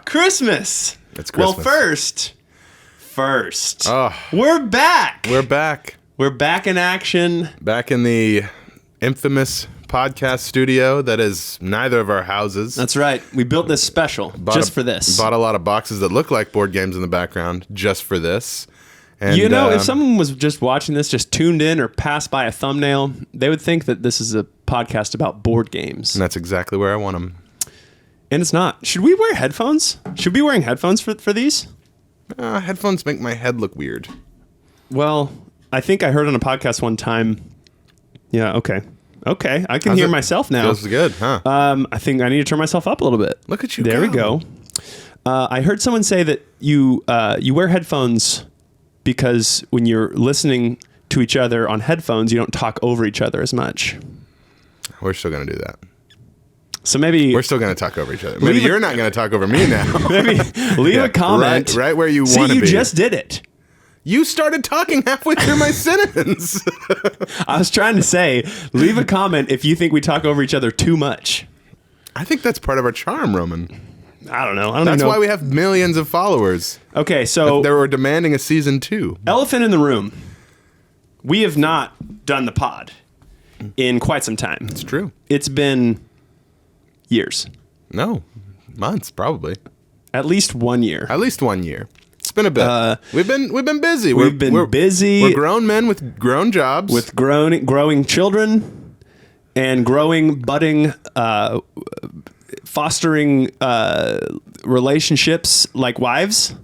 Christmas. It's Christmas. Well, first, we're back. We're back. We're back in action. Back in the infamous podcast studio that is neither of our houses. That's right. We built this special for this. Bought a lot of boxes that look like board games in the background just for this. And, if someone was just watching this, just tuned in or passed by a thumbnail, they would think that this is a podcast about board games. And that's exactly where I want them. And it's not. Should we wear headphones? Should we be wearing headphones for these? Headphones make my head look weird. Well, I think I heard on a podcast one time. Yeah, okay. I can hear myself now. Feels good, huh? I think I need to turn myself up a little bit. Look at you. There we go. I heard someone say that you wear headphones because when you're listening to each other on headphones, you don't talk over each other as much. We're still going to do that. So maybe we're still going to talk over each other. Maybe you're not going to talk over me now. Maybe leave a comment. Right where you want to be. You just did it. You started talking halfway through my sentence. I was trying to say, leave a comment if you think we talk over each other too much. I think that's part of our charm, Roman. I don't know. That's why we have millions of followers. Okay, so they were demanding a season 2. Elephant in the room. We have not done the pod in quite some time. It's true. It's been years. No, months probably. At least 1 year. At least 1 year. It's been a bit. We've been busy. We've been busy. We're grown men with grown jobs, with growing children, and budding, fostering relationships like wives.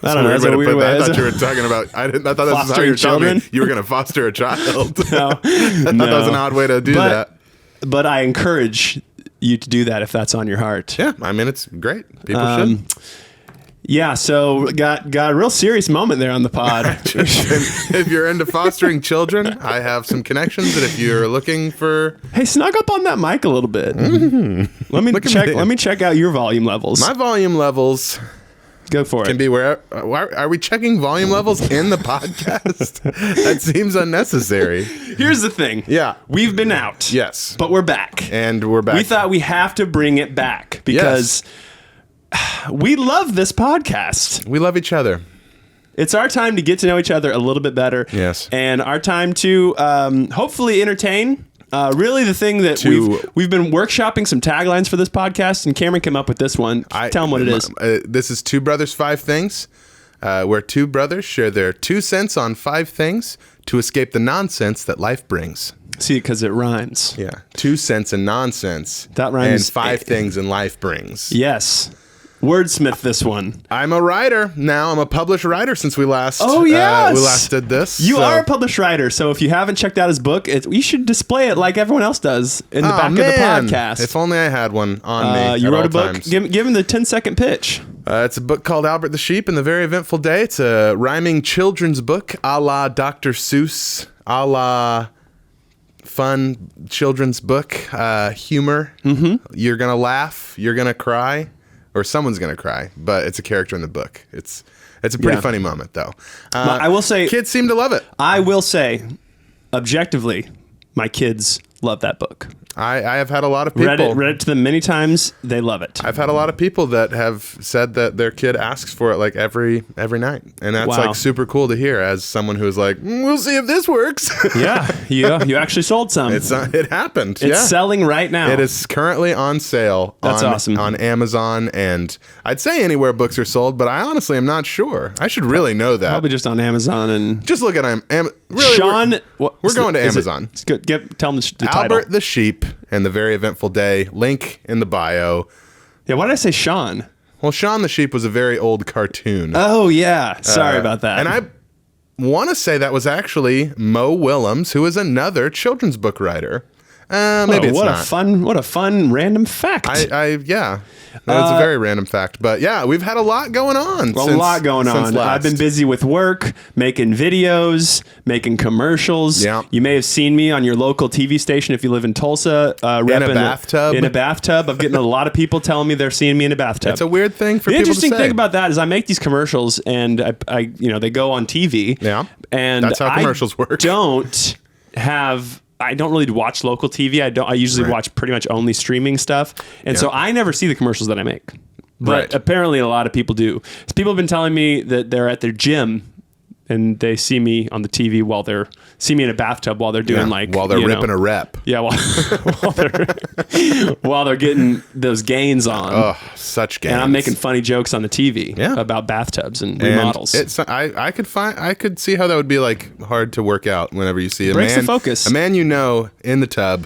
I don't know. That's a weird way. I thought you were talking about. I thought this is how you were telling me you were going to foster a child. No, I thought that was an odd way to do that. But I encourage you to do that if that's on your heart. Yeah, I mean it's great. People should. Yeah, so got a real serious moment there on the pod. If you're into fostering children, I have some connections that if you're looking for... Hey, snug up on that mic a little bit. Mm-hmm. Let me check out your volume levels. My volume levels... Go for it. Can be where... Are we checking volume levels in the podcast? That seems unnecessary. Here's the thing. Yeah. We've been out. Yes. But we're back. And we're back. We thought we have to bring it back because... Yes. We love this podcast. We love each other. It's our time to get to know each other a little bit better. Yes. And our time to hopefully entertain. Really the thing that we've been workshopping some taglines for this podcast, and Cameron came up with this one. Tell him what it is. This is 2 Brothers, 5 Things, where 2 brothers share their 2 cents on 5 things to escape the nonsense that life brings. See, because it rhymes. Yeah. 2 cents and nonsense. That rhymes. And 5 things in life brings. Yes. Wordsmith this one. I'm a writer now. I'm a published writer since we last. Oh yes, we last did this. You are a published writer, so if you haven't checked out his book, you should display it like everyone else does in the back of the podcast. If only I had one on me. You wrote a book. Give him the 10-second pitch. It's a book called Albert the Sheep and the Very Eventful Day. It's a rhyming children's book, a la Dr. Seuss, a la fun children's book, humor. Mm-hmm. You're gonna laugh. You're gonna cry. Or someone's going to cry, but it's a character in the book. It's a pretty funny moment, though. I will say... Kids seem to love it. I will say, objectively, my kids love that book. I have had a lot of people... Read it to them many times. They love it. I've had a lot of people that have said that their kid asks for it like every night. And that's like super cool to hear as someone who's like, we'll see if this works. Yeah, you actually sold some. It happened. It's selling right now. It is currently on sale. That's awesome. On Amazon, and I'd say anywhere books are sold, but I honestly am not sure. I should really know that. Probably just on Amazon and... Just look at really, Sean... We're going to Amazon. Tell them the title. Albert the Sheep and the Very Eventful Day. Link in the bio. Yeah, why did I say Sean? Well, Shaun the Sheep was a very old cartoon. Oh, yeah. Sorry about that. And I want to say that was actually Mo Willems, who is another children's book writer. Maybe it's not. What a fun random fact. Yeah. That's a very random fact. But yeah, we've had a lot going on. I've been busy with work, making videos, making commercials. Yeah. You may have seen me on your local TV station if you live in Tulsa. In a bathtub. In a bathtub. I'm getting a lot of people telling me they're seeing me in a bathtub. It's a weird thing for people to say. The interesting thing about that is I make these commercials and they go on TV. Yeah. And that's how commercials work. Don't have I don't really watch local TV. I usually watch pretty much only streaming stuff. And so I never see the commercials that I make. But apparently a lot of people do. So people have been telling me that they're at their gym and they see me on the TV see me in a bathtub while they're doing while they're ripping a rep. Yeah, while they're getting those gains on. Oh, such gains. And I'm making funny jokes on the TV about bathtubs and remodels. I could see how that would be like hard to work out whenever you see Breaks the focus. A man in the tub.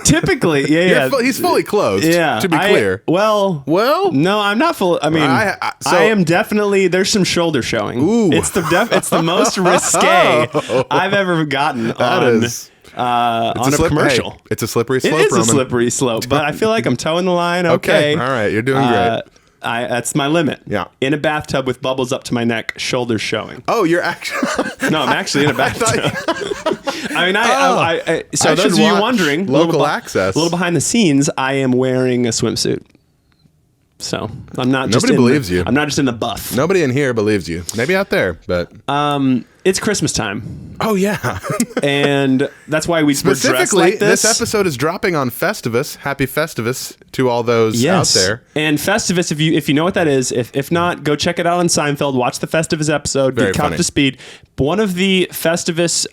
Typically, he's fully clothed. Yeah, to be clear. Well, no, I'm not full. I mean, I am definitely. There's some shoulder showing. Ooh, it's the most risque I've ever gotten on a commercial. Hey, it's a slippery slope. It is a slippery slope, but I feel like I'm towing the line. Okay, all right, you're doing great. That's my limit. Yeah. In a bathtub with bubbles up to my neck, shoulders showing. Oh, you're actually... No, I'm actually in a bathtub. So those of you wondering, local access. A little behind the scenes, I am wearing a swimsuit. So I'm not just Nobody believes you. I'm not just in the buff. Nobody in here believes you. Maybe out there, but... It's Christmas time. Oh, yeah. And that's why we're dressed like this. This episode is dropping on Festivus. Happy Festivus to all those out there. And Festivus, if you know what that is, if not, go check it out on Seinfeld. Watch the Festivus episode. Very get caught up to speed. One of the Festivus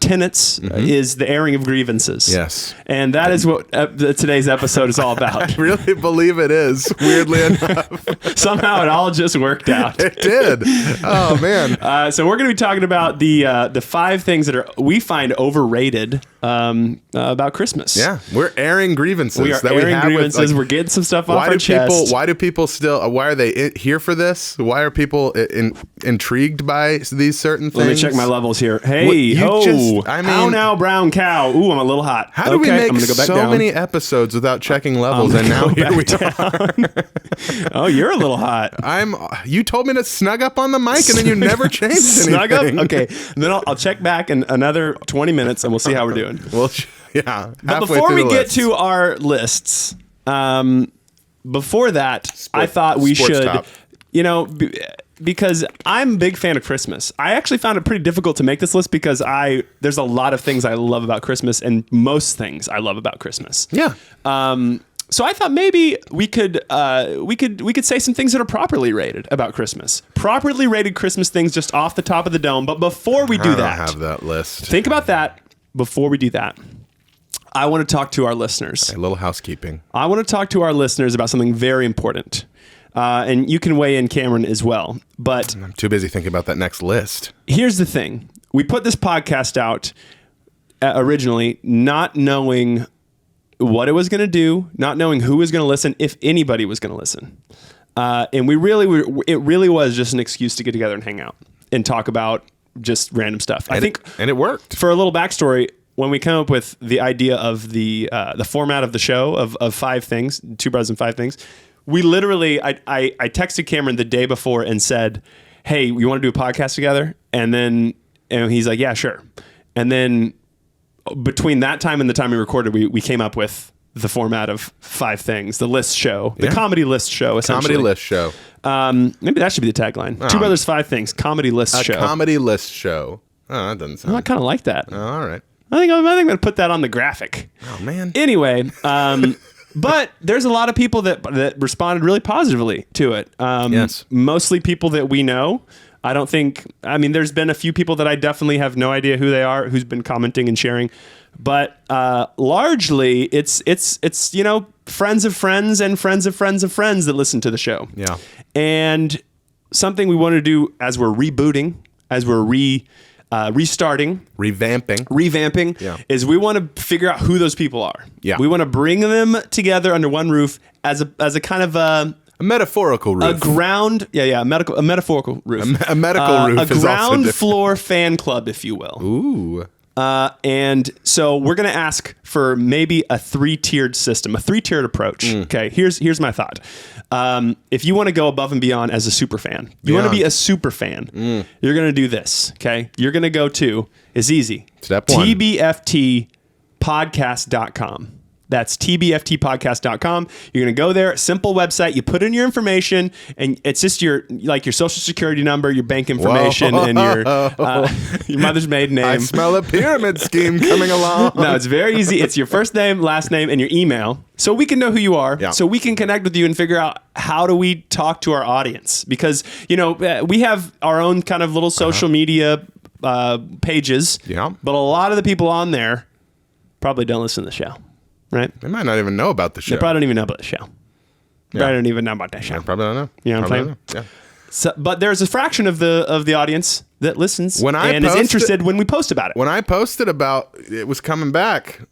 tenets is the airing of grievances. Yes. And that is what today's episode is all about. I really believe it is, weirdly enough. Somehow it all just worked out. It did. Oh, man. So we're going to be talking about the 5 things that we find overrated about Christmas. Yeah, we're airing grievances. We are airing grievances. We're getting some stuff off our chest. Why do people still? Why are they here for this? Why are people intrigued by these certain things? Let me check my levels here. Hey, how now, brown cow? Ooh, I'm a little hot. How do we make so many episodes without checking levels? And now here we are. Oh, you're a little hot. You told me to snug up on the mic, and then you never changed anything. Snug up. Okay, then I'll check back in another 20 minutes, and we'll see how we're doing. Well, yeah. But before we get to our lists, before that, I thought we should, because I'm a big fan of Christmas. I actually found it pretty difficult to make this list because there's a lot of things I love about Christmas, and most things I love about Christmas. Yeah. So I thought maybe we could say some things that are properly rated about Christmas. Properly rated Christmas things just off the top of the dome. But before we do that, I don't have that list. Think about that. Before we do that, I want to talk to our listeners. A little housekeeping. I want to talk to our listeners about something very important. And you can weigh in, Cameron, as well. But I'm too busy thinking about that next list. Here's the thing. We put this podcast out originally not knowing what it was going to do, not knowing who was going to listen, if anybody was going to listen. And it really was just an excuse to get together and hang out and talk about just random stuff. And it worked. For a little backstory, when we came up with the idea of the format of the show of 5 things, 2 Brothers and 5 Things, we literally, I texted Cameron the day before and said, hey, you want to do a podcast together? And he's like, yeah, sure. And then between that time and the time we recorded, we came up with the format of 5 things, the list show, the comedy list show, essentially. Comedy list show. Maybe that should be the tagline. 2 Brothers, 5 Things, comedy list show. A comedy list show. Oh, that doesn't sound... I kind of like that. Oh, all right. I think I'm going to put that on the graphic. Oh, man. Anyway, but there's a lot of people that responded really positively to it. Yes. Mostly people that we know. There's been a few people that I definitely have no idea who they are, who's been commenting and sharing. But largely, it's friends of friends and friends of friends of friends that listen to the show. Yeah. And something we want to do as we're rebooting, as we're restarting, revamping, is we want to figure out who those people are. Yeah. We want to bring them together under one roof as a kind of a metaphorical roof. A metaphorical roof. A medical roof. A ground floor fan club, if you will. Ooh. And so we're going to ask for maybe a 3-tiered system, a 3-tiered approach. Okay, here's my thought. If you want to go above and beyond as a super fan, you want to be a super fan, you're going to do this. Okay, you're going to go to, it's easy. Step 1. TBFT podcast.com. That's tbftpodcast.com. You're going to go there, simple website. You put in your information, and it's just your social security number, your bank information, and your mother's maiden name. I smell a pyramid scheme coming along. No, it's very easy. It's your first name, last name, and your email. So we can know who you are. Yeah. So we can connect with you and figure out how do we talk to our audience. Because, we have our own kind of little social media pages. Yeah. But a lot of the people on there probably don't listen to the show. Right? They might not even know about the show. They probably don't even know about the show. They probably don't even know about that show. I probably don't know. You know what I'm saying? Yeah. So, but there's a fraction of the audience that listens and is posted- interested when we post about it. When I posted about it was coming back,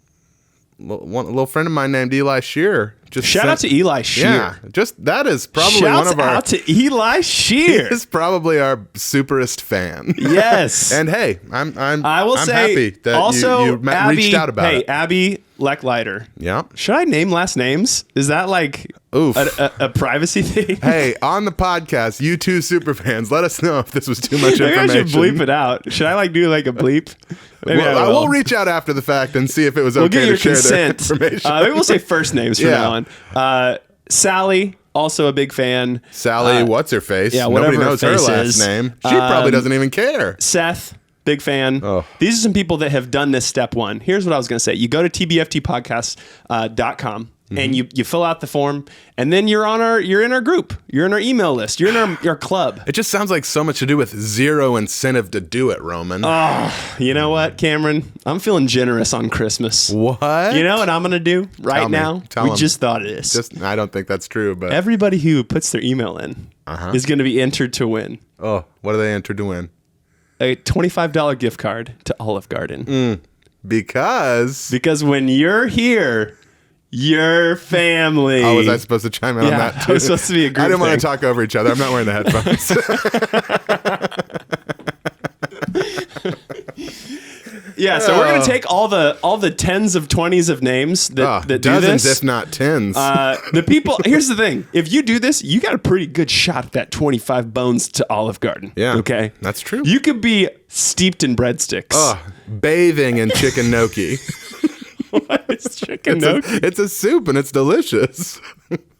a little friend of mine named Eli Shearer just Shout out to Eli Shear. Yeah, that is probably Shouts one of our. out to Eli Shear. He is probably our superest fan. Yes. And hey, I'm say happy that also you reached out about it. Abby Leckleiter. Yeah. Should I name last names? Is that like Oof. a privacy thing? Hey, on the podcast, you two super fans, let us know if this was too much Maybe information. I should bleep it out. Should I do like a bleep? Maybe I will reach out after the fact and see if it was We'll okay get to your share consent. their information. Maybe we'll say first names from Yeah. now on. Sally, also a big fan. Sally, what's her face? Yeah, Nobody whatever knows her her face last is. name. She probably doesn't even care. Seth, big fan. Oh. These are some people that have done this step one. Here's what I was going to say. You go to tbftpodcast.com and you fill out the form, and then you're in our group. You're in our email list. You're in our club. It just sounds like so much to do with zero incentive to do it, Roman. You know what, Cameron? I'm feeling generous on Christmas. What? You know what I'm going to do right Tell me. now? Tell we him. just thought of this. I don't think that's true, but Everybody who puts their email in is going to be entered to win oh, what are they entered to win? a $25 gift card to Olive Garden. Because when you're here, your family. oh, was I supposed to chime in on that too? It was supposed to be a group I didn't want thing. to talk over each other. I'm not wearing the headphones. Yeah, so we're gonna take all the tens of 20s of names that do dozens, this. if not tens. The people. Here's the thing: if you do this, you got a pretty good shot at that 25 bones to Olive Garden. Yeah, okay, that's true. You could be steeped in breadsticks. Bathing in chicken gnocchi. What is chicken gnocchi? It's a soup and it's delicious.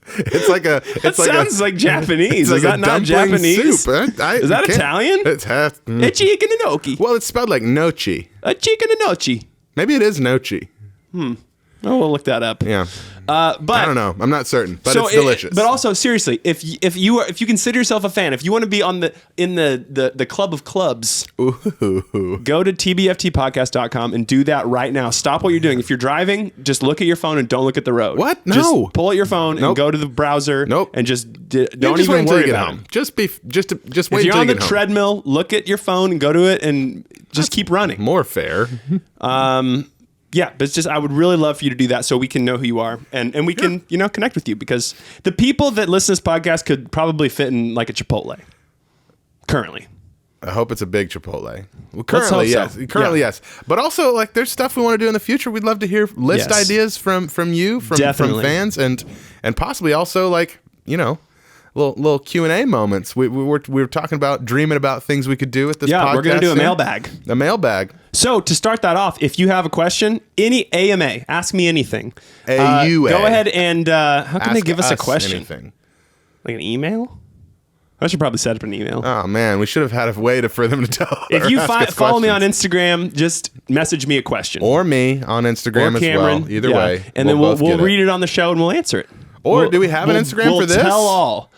It's like a. That sounds like Japanese. It's Is like that a not dumpling Japanese? Soup. Is that Italian? It's half. A chicken gnocchi. Well, it's spelled like nochi. A chicken gnocchi. Maybe it is nochi. Oh, we'll look that up. Yeah. But I don't know. I'm not certain, but it's delicious. But also, seriously, if you consider yourself a fan, if you want to be in the club of clubs, Ooh. go to tbftpodcast.com and do that right now. Stop what you're doing. If you're driving, just look at your phone and don't look at the road. What? No. Just pull out your phone and Nope. go to the browser. Nope. And just don't Just wait even until worry you get about home. it. Just wait If until you're you on the get home. treadmill, look at your phone and go to it and just keep running. More fair. Yeah, but it's just I would really love for you to do that so we can know who you are and we can connect with you, because the people that listen to this podcast could probably fit in like a Chipotle currently. I hope it's a big Chipotle. Well, Let's currently, hope yes. so. Currently, Yeah. yes. But also, like, there's stuff we want to do in the future. We'd love to hear list Yes. ideas from you, from Definitely. fans, and possibly also like little Q&A moments. We were talking about dreaming about things we could do with this podcast. Yeah, we're gonna do a soon. mailbag. A mailbag. So to start that off, if you have a question, any AMA, ask me anything. AUA. Go ahead and how can they Ask give us a question? Anything. Like an email? I should probably set up an email. Oh man, we should have had a way for them to tell. If or you ask us follow me on questions. Instagram, just message me a question. Or me on Instagram Or Cameron. as well. Either Yeah. way, and then we'll both get it. read it on the show and we'll answer it. Or do we have an Instagram for this? We'll tell all.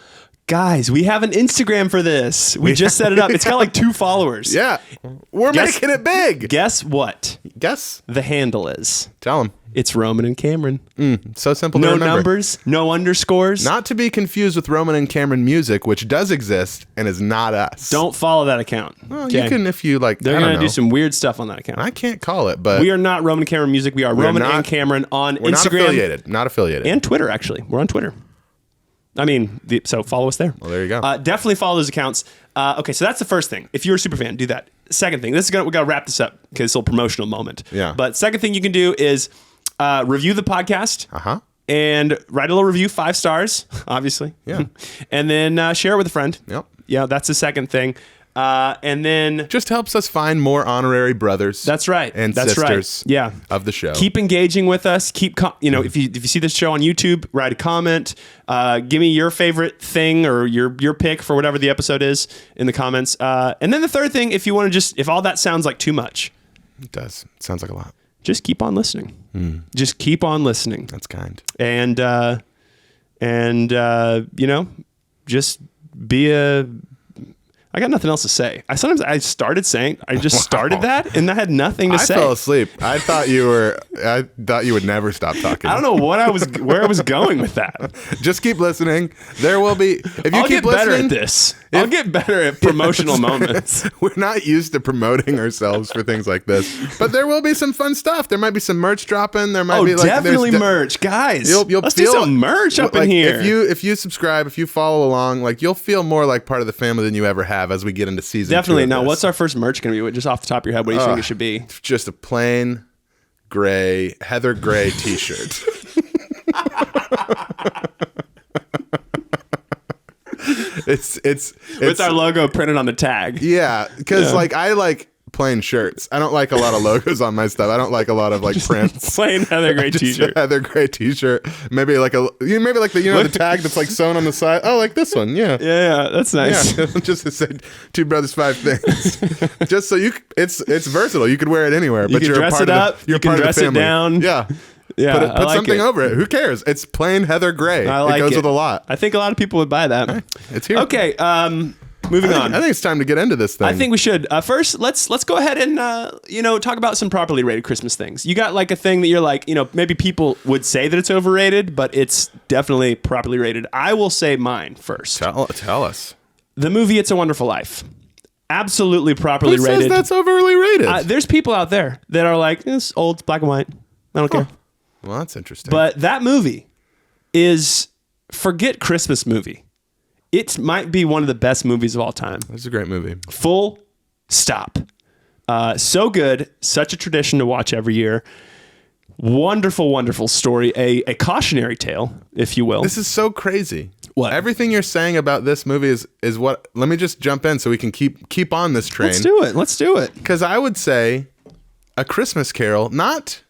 Guys, we have an Instagram for this. We just set it up. It's got like 2 followers. Yeah, we're Guess- making it big. Guess what? Guess. The handle is. Tell them. It's Roman and Cameron. So simple to No remember. numbers, no underscores. Not to be confused with Roman and Cameron Music, which does exist and is not us. Don't follow that account. Well, okay? you can if you like. They're I don't going to know. do some weird stuff on that account. I can't call it, but We are not Roman and Cameron Music. We are Roman not- and Cameron on we're Instagram. not affiliated. Not affiliated. And Twitter, actually. We're on Twitter. I mean, so follow us there. Well, there you go. Definitely follow those accounts. Okay, so that's the first thing. If you're a super fan, do that. Second thing, we got to wrap this up because it's a little promotional moment. Yeah. But second thing you can do is review the podcast. Uh-huh. And write a little review, 5 stars, obviously. Yeah. And then share it with a friend. Yep. Yeah, that's the second thing. And then just helps us find more honorary brothers. that's right. And that's sisters. Right. Yeah. Of the show. Keep engaging with us. If you see this show on YouTube, write a comment. Give me your favorite thing or your pick for whatever the episode is in the comments. And then the third thing, if you want to if all that sounds like too much, it does. It sounds like a lot. just keep on listening. Just keep on listening. That's kind. And just be a. I got nothing else to say. I just started that and I had nothing to say. I fell asleep. I thought you would never stop talking. I don't know where I was going with that. Just keep listening. There will be, if you I'll keep get better listening, at this. I'll get better at promotional moments. We're not used to promoting ourselves for things like this, but there will be some fun stuff. There might be some merch dropping. There might be definitely merch, guys. Let's do some merch up in here. If you subscribe, if you follow along, you'll feel more like part of the family than you ever have as we get into season 2. Definitely. Now, what's our first merch going to be? Just off the top of your head, what do you think it should be? Just a plain gray, heather gray t-shirt. It's with our logo printed on the tag. Yeah, because I like plain shirts. I don't like a lot of logos on my stuff. I don't like a lot of prints. Plain heather gray t-shirt. Heather gray t-shirt. Maybe the tag that's sewn on the side. Oh, like this one. Yeah. Yeah, that's nice. Yeah. Just to say 2 brothers 5 things. Just so it's versatile. You could wear it anywhere. You can dress it up. You can dress it down. Yeah. Yeah, put something over it. Who cares? It's plain heather gray. It goes with a lot. I think a lot of people would buy that. It's here. Okay. Moving on. I think it's time to get into this thing. I think we should. First, let's go ahead and talk about some properly rated Christmas things. You got a thing that you're maybe people would say that it's overrated, but it's definitely properly rated. I will say mine first. Tell us. The movie It's a Wonderful Life. Absolutely properly Who rated. says that's overly rated? There's people out there that are like, it's old, black and white. I don't care. Well, that's interesting. But that movie is, forget Christmas movie. It might be one of the best movies of all time. It's a great movie. Full stop. So good. Such a tradition to watch every year. Wonderful, wonderful story. A cautionary tale, if you will. This is so crazy. What? Everything you're saying about this movie is what... Let me just jump in so we can keep on this train. Let's do it. Because I would say A Christmas Carol, not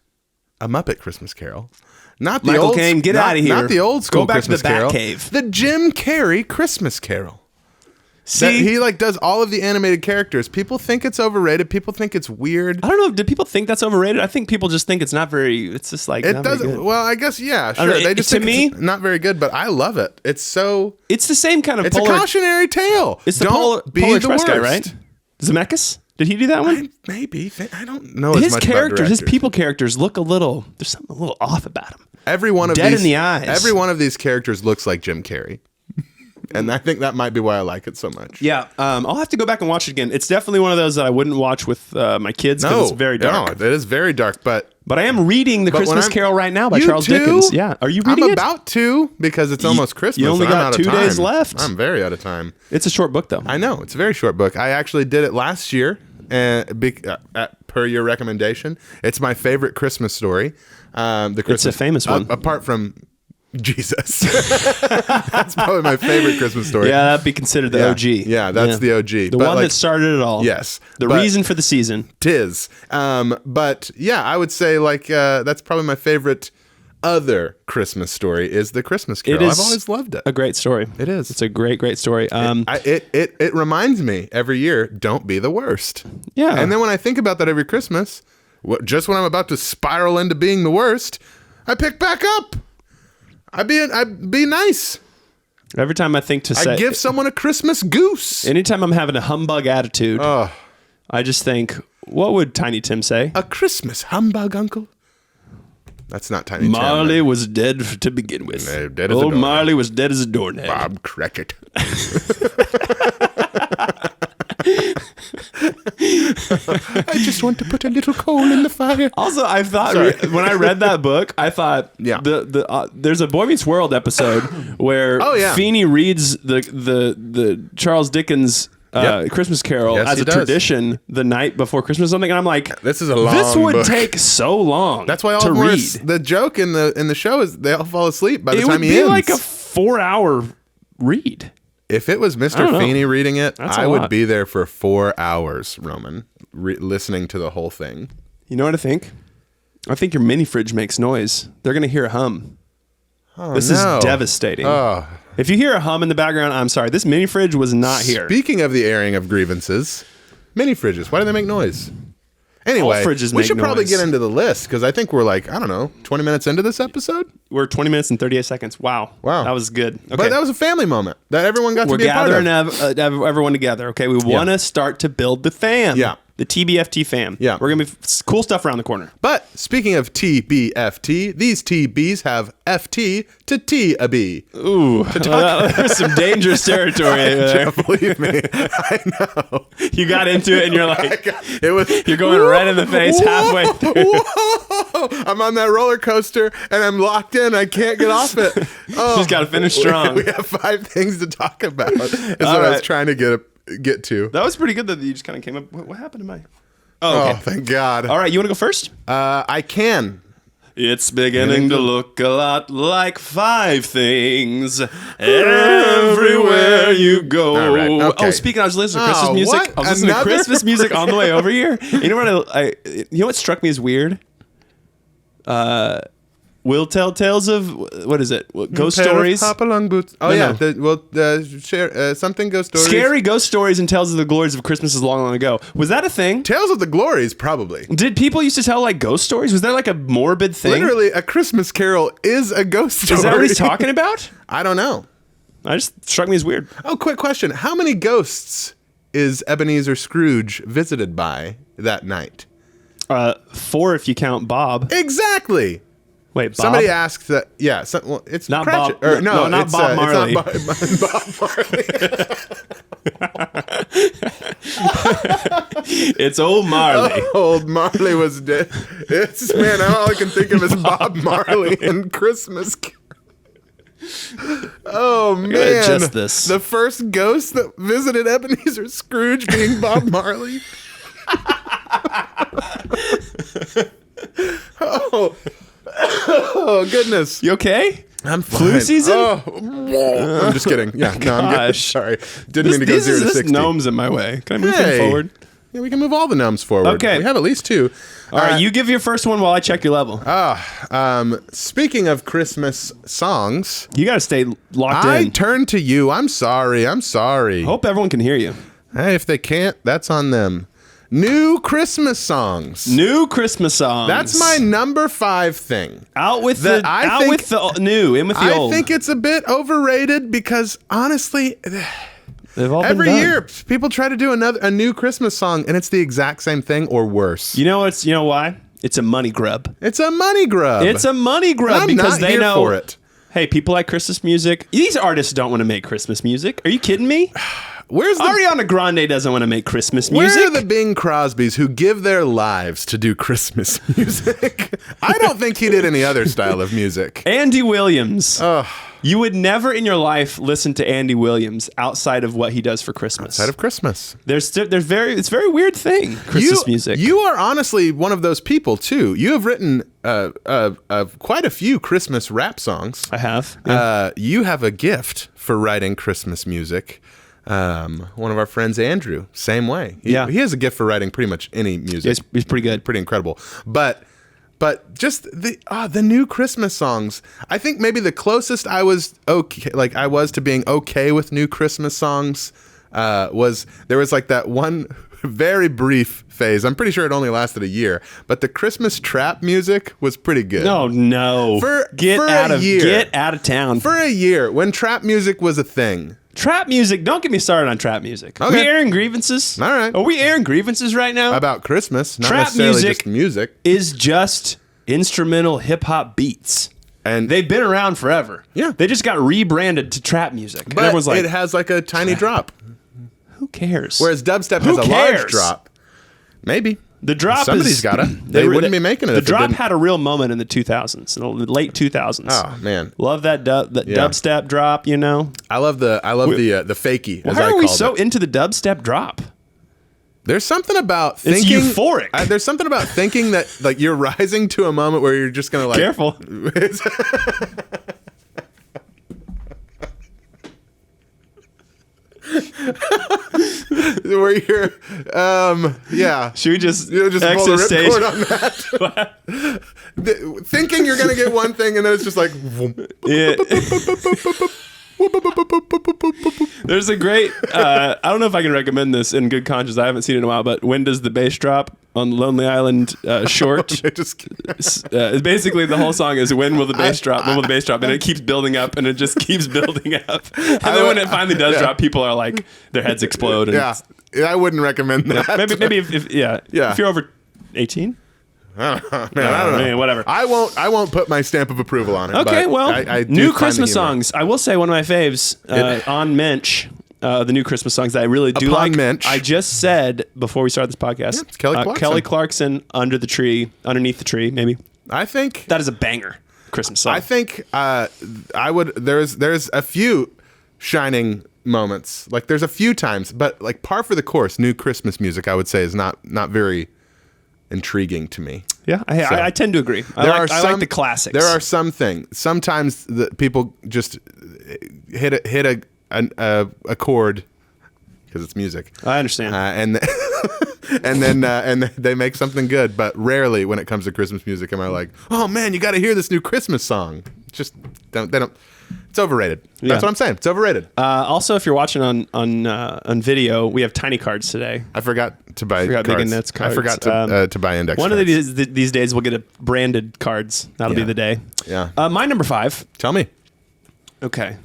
A Muppet Christmas Carol. Not the Michael old, Caine, get out of here. Not the old school Go back Christmas to the Carol. Batcave. The Jim Carrey Christmas Carol. See, he does all of the animated characters. People think it's overrated. People think it's weird. I don't know. Do people think that's overrated? I think people just think it's not very. It's just it doesn't. Well, I guess sure. They just think it's not very good, but I love it. It's so. It's the same kind of. It's a cautionary tale. It's the Don't be Polar the Express worst. guy, right? Zemeckis? Did he do that one? Maybe. I don't know. His much characters, about his people characters, look a little. There's something a little off about him. Every one of Dead these, in the eyes. Every one of these characters looks like Jim Carrey. And I think that might be why I like it so much. Yeah, I'll have to go back and watch it again. It's definitely one of those that I wouldn't watch with my kids because it's very dark. No, it is very dark. But I am reading The Christmas Carol right now by Charles Dickens. Yeah, are you reading I'm it? about to because it's almost Christmas. You only and got 2 days left. I'm very out of time. It's a short book though. I know it's a very short book. I actually did it last year, per your recommendation. It's my favorite Christmas story. It's a famous one, apart from Jesus. That's probably my favorite Christmas story. Yeah, that'd be considered the OG. Yeah, that's the OG. The one that started it all. Yes. The reason for the season. Tis. But yeah, I would say that's probably my favorite other Christmas story is The Christmas Carol. I've always loved it. A great story. It is. It's a great, great story. It reminds me every year, don't be the worst. Yeah. And then when I think about that every Christmas, just when I'm about to spiral into being the worst, I pick back up. I'd be nice. Every time I think to say... I give someone a Christmas goose. Anytime I'm having a humbug attitude, I just think, what would Tiny Tim say? A Christmas humbug, uncle? That's not Tiny Tim. Marley was dead to begin with. Dead as a Old doornail. Marley was dead as a doornail. Bob Crackett. I just want to put a little coal in the fire. Also, I thought when I read that book, I thought there's a Boy Meets World episode where Feeney reads the Charles Dickens Christmas Carol as a tradition the night before Christmas or something, and I'm like, this would book. Take so long. That's why to read. The joke in the show is they all fall asleep by the time he ends. It would be like a 4-hour read. If it was I Mr. don't know. Feeney reading it, That's a I would lot. be there for 4 hours, Roman, listening to the whole thing. You know what I think? I think your mini fridge makes noise. They're going to hear a hum. Oh, This no. is devastating. Oh. If you hear a hum in the background, I'm sorry. This mini fridge was not here. Speaking of the airing of grievances, mini fridges, why do they make noise? Anyway, All fridges we make should probably noise. get into the list because I think we're like, I don't know, 20 minutes into this episode? We're 20 minutes and 38 seconds. Wow. Wow. That was good. Okay. But that was a family moment that everyone got We're to be a part gathering of. everyone together. Okay. We want to start to build the fam. Yeah. The TBFT fam. Yeah. We're going to be cool stuff around the corner. But speaking of TBFT, these TBs have FT to T a B. Ooh. There's some dangerous territory there. Believe me, I know. You got into it and you're like, It was. you're going right in the face halfway through. Whoa! I'm on that roller coaster and I'm locked in. I can't get off it. Oh, Just got to finish strong. We have 5 things to talk about. Is what All I was right. trying to get to. That was pretty good that you just kind of came up. What happened to my? Oh, Okay. thank God. All right. You want to go first? I can. It's beginning to look a lot like 5 things everywhere you go. All right, okay. Oh, speaking, I was listening to Christmas Oh, music. what? I was listening Another? to Christmas music on the way over here. You know what? You know what struck me as weird? We'll tell tales of what is it? Ghost Pair of stories. Hop-along boots. Oh, No, yeah. no. Share something ghost stories. Scary ghost stories and tales of the glories of Christmas is long, long ago. Was that a thing? Tales of the Glories, probably. Did people used to tell like ghost stories? Was that like a morbid thing? Literally, A Christmas Carol is a ghost story. Is that what he's talking about? I don't know. I just struck me as weird. Oh, quick question. How many ghosts is Ebenezer Scrooge visited by that night? 4 if you count Bob. Exactly. Wait, Bob? Somebody asked that. Yeah, well, it's Not Cratchit. Bob- Or, no, not it's, Bob Marley. It's not Bob Marley. It's old Marley. Old Marley was dead. It's man. All I can think of is Bob Marley and Christmas. Oh man! adjust this. The first ghost that visited Ebenezer Scrooge being Bob Marley. Oh goodness! You okay? I'm fine. Flu season? Oh, I'm just kidding. Yeah, no, I'm good. Gosh. Sorry, didn't mean to go 0 to 60. gnome's in my way. Can I move Hey. him forward? Yeah, we can move all the gnomes forward. Okay. we have at least 2. All right, you give your first one while I check your level. Speaking of Christmas songs, You got to stay locked I in. turn to you. I'm sorry. Hope everyone can hear you. Hey, if they can't, that's on them. New Christmas songs. New Christmas songs. That's my number 5 thing. out with that the I out think- with the new, in with the I old. think it's a bit overrated because honestly, They've all been every done. year people try to do a new Christmas song and it's the exact same thing or worse. You know what's? You know why? It's a money grub. It's a money grub. It's a money grub I'm because not they here know for it. Hey, people like Christmas music. These artists don't want to make Christmas music. Are you kidding me? Where's the Ariana Grande doesn't want to make Christmas Where music. are the Bing Crosbys who give their lives to do Christmas music? I don't think he did any other style of music. Andy Williams. You would never in your life listen to Andy Williams outside of what he does for Christmas. Outside of Christmas. It's a very weird thing. Christmas music. You are honestly one of those people too. You have written quite a few Christmas rap songs. I have. Yeah. You have a gift for writing Christmas music. One of our friends, Andrew, same way. He has a gift for writing pretty much any music. He's pretty good. Pretty incredible. But just the new Christmas songs. I think maybe the closest I was to being okay with new Christmas songs was like that one very brief phase. I'm pretty sure it only lasted a year, but the Christmas trap music was pretty good. No. Get out of town. For a year, when trap music was a thing. Trap music. Don't get me started on trap music. Okay. We airing grievances. All right. Are we airing grievances right now? About Christmas, not Trap necessarily music just music. is just instrumental hip hop beats. And They've been around forever. Yeah. They just got rebranded to trap music. And but everyone's like, it has like a tiny drop, who cares? whereas dubstep Who has a cares? large drop. Maybe The drop somebody's is, gotta. They wouldn't be making it The if it drop didn't. had a real moment in the 2000s, in the late 2000s. Oh man, Love that dubstep drop, you know. I love the fakie. As Why I are we called so it. into the dubstep drop? There's something about It's thinking euphoric. There's something about thinking that like you're rising to a moment where you're just gonna like Careful. Where you're, yeah. Should we just pull exit the stage? ripcord on that? Thinking you're gonna get one thing, and then it's just like. Yeah. There's a great. I don't know if I can recommend this in good conscience. I haven't seen it in a while, but when does the bass drop on Lonely Island short? Basically, the whole song is when will the bass drop? When will the bass drop? And it keeps building up, and it just keeps building up. And then when it finally does drop, people are like, their heads explode. And I wouldn't recommend that. Maybe if you're over 18. Man, I don't know. Man, whatever. I won't put my stamp of approval on it. Okay, but well, I do new find Christmas the humor. songs. I will say one of my faves on Mensch. The new Christmas songs that I really do Upon like. Mensch. I just said before we started this podcast, it's Kelly Clarkson. Kelly Clarkson, Underneath the Tree, maybe. I think That is a banger Christmas song. I think I would. There's a few shining moments. Like there's a few times, but like par for the course, new Christmas music I would say is not very intriguing to me. Yeah, I tend to agree. I like the classics. There are some things. Sometimes the people just hit a chord because it's music. I understand. And then they make something good, but rarely when it comes to Christmas music am I like, oh man, you got to hear this new Christmas song. Just they don't. It's overrated. That's what I'm saying. It's overrated. Also, if you're watching on video, we have tiny cards today. I forgot to buy Big cards. Index cards. I forgot to buy index One cards. of these days, we'll get a branded cards. That'll be the day. Yeah. My number 5. Tell me. Okay.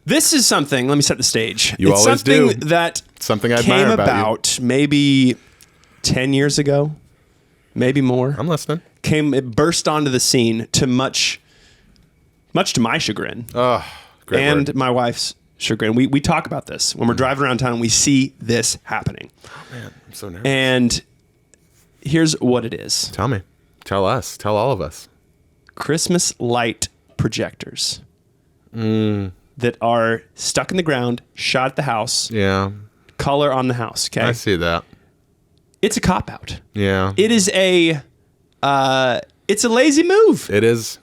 This is something. Let me set the stage. You it's always something do. that Something I came admire about about maybe 10 years ago, maybe more. I'm listening. It burst onto the scene to much to my chagrin Oh, great and word. my wife's chagrin. We talk about this when we're driving around town. We see this happening. Oh man, I'm so nervous. And here's what it is: Tell me. Tell us. Tell all of us. Christmas light projectors that are stuck in the ground, shot at the house, Yeah. color on the house. Okay, I see that. it's a cop out. Yeah. It is it's a lazy move. It is.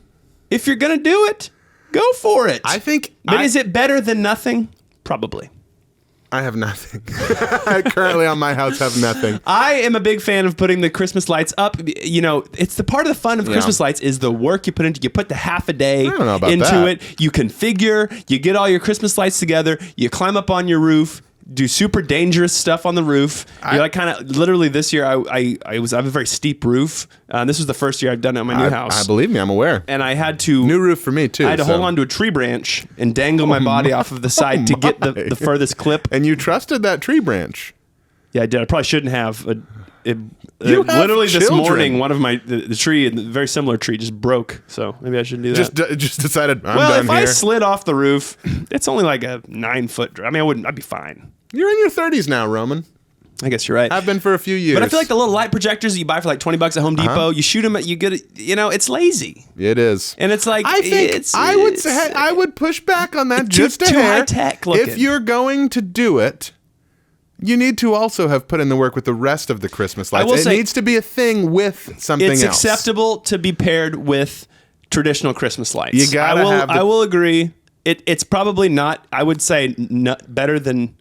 If you're gonna do it, go for it. I think. But is it better than nothing? Probably. I have nothing. I currently on my house have nothing. I am a big fan of putting the Christmas lights up. You know, it's the part of the fun of Christmas lights is the work you put into. You put the half a day don't know about into that. it. You configure. You get all your Christmas lights together. You climb up on your roof. Do super dangerous stuff on the roof. You're like kind of literally this year. I have a very steep roof. This was the first year I've done it on my new house. I believe me. I'm aware. And I had to New roof for me too. I had to hold on to a tree branch and dangle my body off of the side to get the furthest clip. And you trusted that tree branch. Yeah, I did. I probably shouldn't have. You have Literally this children. morning, one of the tree, the very similar tree, just broke. So maybe I shouldn't do that. Just decided. I'm well, done if here. I slid off the roof, it's only like a 9-foot drop. I mean, I'd be fine. You're in your 30s now, Roman. I guess you're right. I've been for a few years. But I feel like the little light projectors that you buy for like $20 at Home Depot, you shoot them, you get it. You know, it's lazy, it is. and it's like I think I would push back on that just a too hair. high-tech looking. If you're going to do it, you need to also have put in the work with the rest of the Christmas lights. will It say- needs to be a thing with something It's else. acceptable to be paired with traditional Christmas lights. You gotta have the- I will agree. It's probably not. I would say better than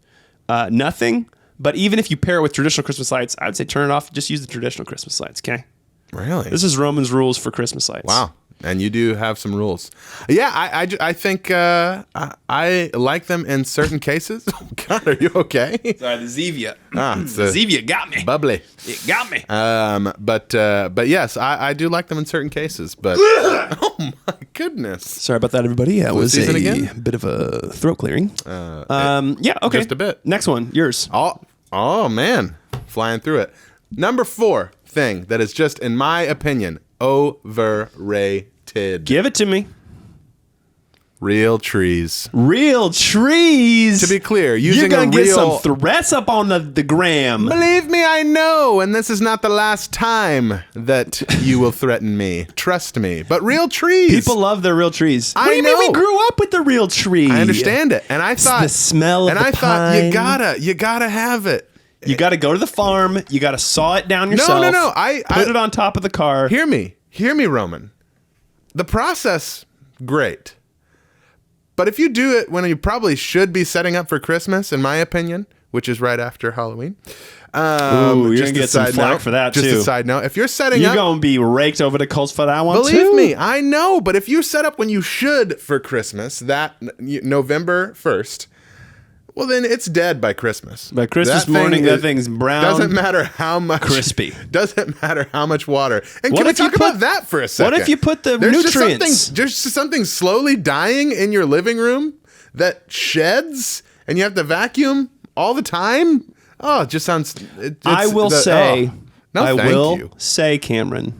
nothing. But even if you pair it with traditional Christmas lights, I would say turn it off. Just use the traditional Christmas lights. Okay. Really? This is Roman's rules for Christmas lights. Wow. And you do have some rules. Yeah, I think I like them in certain cases. Oh, God, are you okay? Sorry, the Zevia. It's Zevia got me. bubbly. It got me. But yes, I do like them in certain cases. But oh my goodness, Sorry about that, everybody. Yeah, it was season a again? bit of a throat clearing. Yeah, okay. just a bit. Next one, yours. oh man, flying through it. Number 4 thing that is just, in my opinion, overrated. Give it to me. Real trees. Real trees. To be clear, you're using gonna a get real. some threats up on the gram. Believe me, I know, and this is not the last time that you will threaten me. Trust me. But real trees. People love their real trees. What do you mean know. we grew up with the real tree? I understand it, and I thought the smell of and the I thought pine. you gotta have it. You got to go to the farm. You got to saw it down yourself. No. Put it on top of the car. Hear me, Roman. The process, great. But if you do it when you probably should be setting up for Christmas, in my opinion, which is right after Halloween. Ooh, you're going to get some flack for that, too. Just a side note. If you're setting up... You're going to be raked over the coals for that one, Believe me, I know. But if you set up when you should for Christmas, that November 1st, well, then it's dead by Christmas. By Christmas morning, that thing's brown. Doesn't matter how much... Crispy. Doesn't matter how much water. And can we talk about that for a second? What if you put the nutrients? There's just something slowly dying in your living room that sheds, and you have to vacuum all the time? Oh, it just sounds... I will say, Cameron,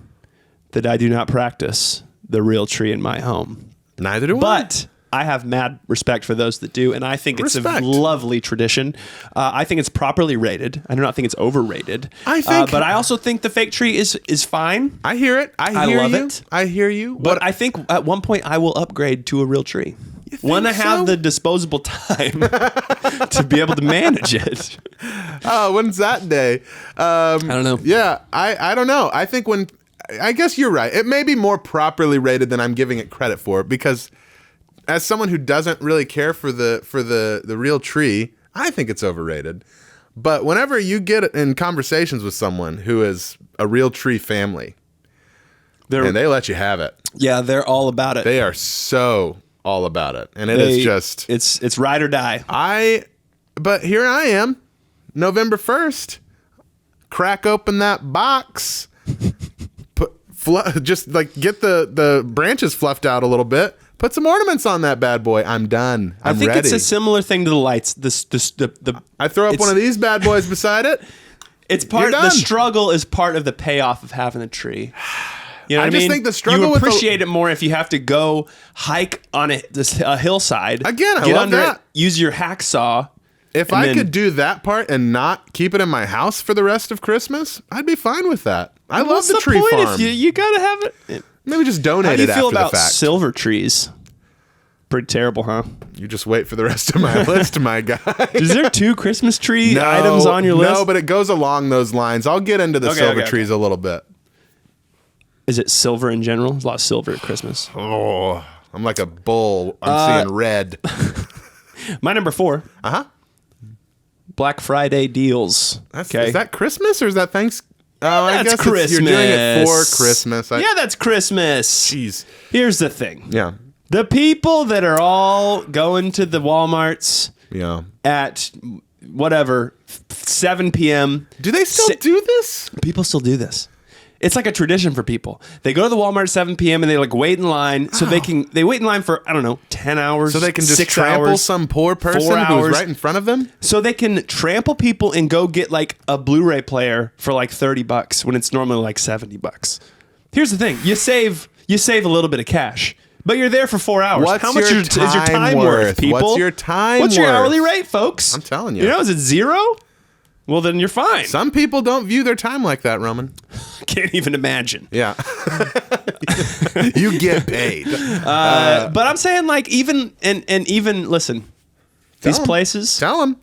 that I do not practice the real tree in my home. Neither do I. But I have mad respect for those that do, and I think it's a lovely tradition. I think it's properly rated. I do not think it's overrated. But I also think the fake tree is fine. I hear it. I love it. I hear you. But I think at one point I will upgrade to a real tree. When I have the disposable time to be able to manage it. Oh, when's that day? I don't know. Yeah, I don't know. I think I guess you're right. It may be more properly rated than I'm giving it credit for, because as someone who doesn't really care for the real tree, I think it's overrated. But whenever you get in conversations with someone who is a real tree family, and they let you have it. Yeah, they're all about it. They are so all about it, and is just it's ride or die. But here I am, November 1st, crack open that box, just like get the branches fluffed out a little bit, put some ornaments on that bad boy. I'm done. I think it's a similar thing to the lights. I throw up one of these bad boys beside it. It's the struggle is part of the payoff of having a tree. You know what I mean? Think the struggle you appreciate it more if you have to go hike on a hillside. Again, I love that. Use your hacksaw. If I could do that part and not keep it in my house for the rest of Christmas, I'd be fine with that. I love the tree farm. You gotta have it. Maybe just donate it after the fact. How do you feel about silver trees? Pretty terrible, huh? You just wait for the rest of my list, my guy. Is there 2 Christmas tree items on your list? No, but it goes along those lines. I'll get into the silver trees a little bit. Is it silver in general? There's a lot of silver at Christmas. Oh, I'm like a bull. I'm seeing red. My number 4. Black Friday deals. Is that Christmas or is that Thanksgiving? Oh, I guess Christmas. You're doing it for Christmas. Yeah, that's Christmas. Jeez. Here's the thing. Yeah. The people that are all going to the Walmarts at whatever, 7 p.m. Do they still do this? People still do this. It's like a tradition for people. They go to the Walmart at 7 p.m. and they like wait in line. So they wait in line for, I don't know, 10 hours. So they can just 6 trample hours, some poor person who's right in front of them? So they can trample people and go get like a Blu-ray player for like $30 when it's normally like $70. Here's the thing. You save a little bit of cash. But you're there for 4 hours. How much is your time worth, people? What's your time worth? What's your hourly rate, folks? I'm telling you. You know, is it 0? Well, then you're fine. Some people don't view their time like that, Roman. Can't even imagine. Yeah. You get paid. But I'm saying, like, even listen, these places. Tell them.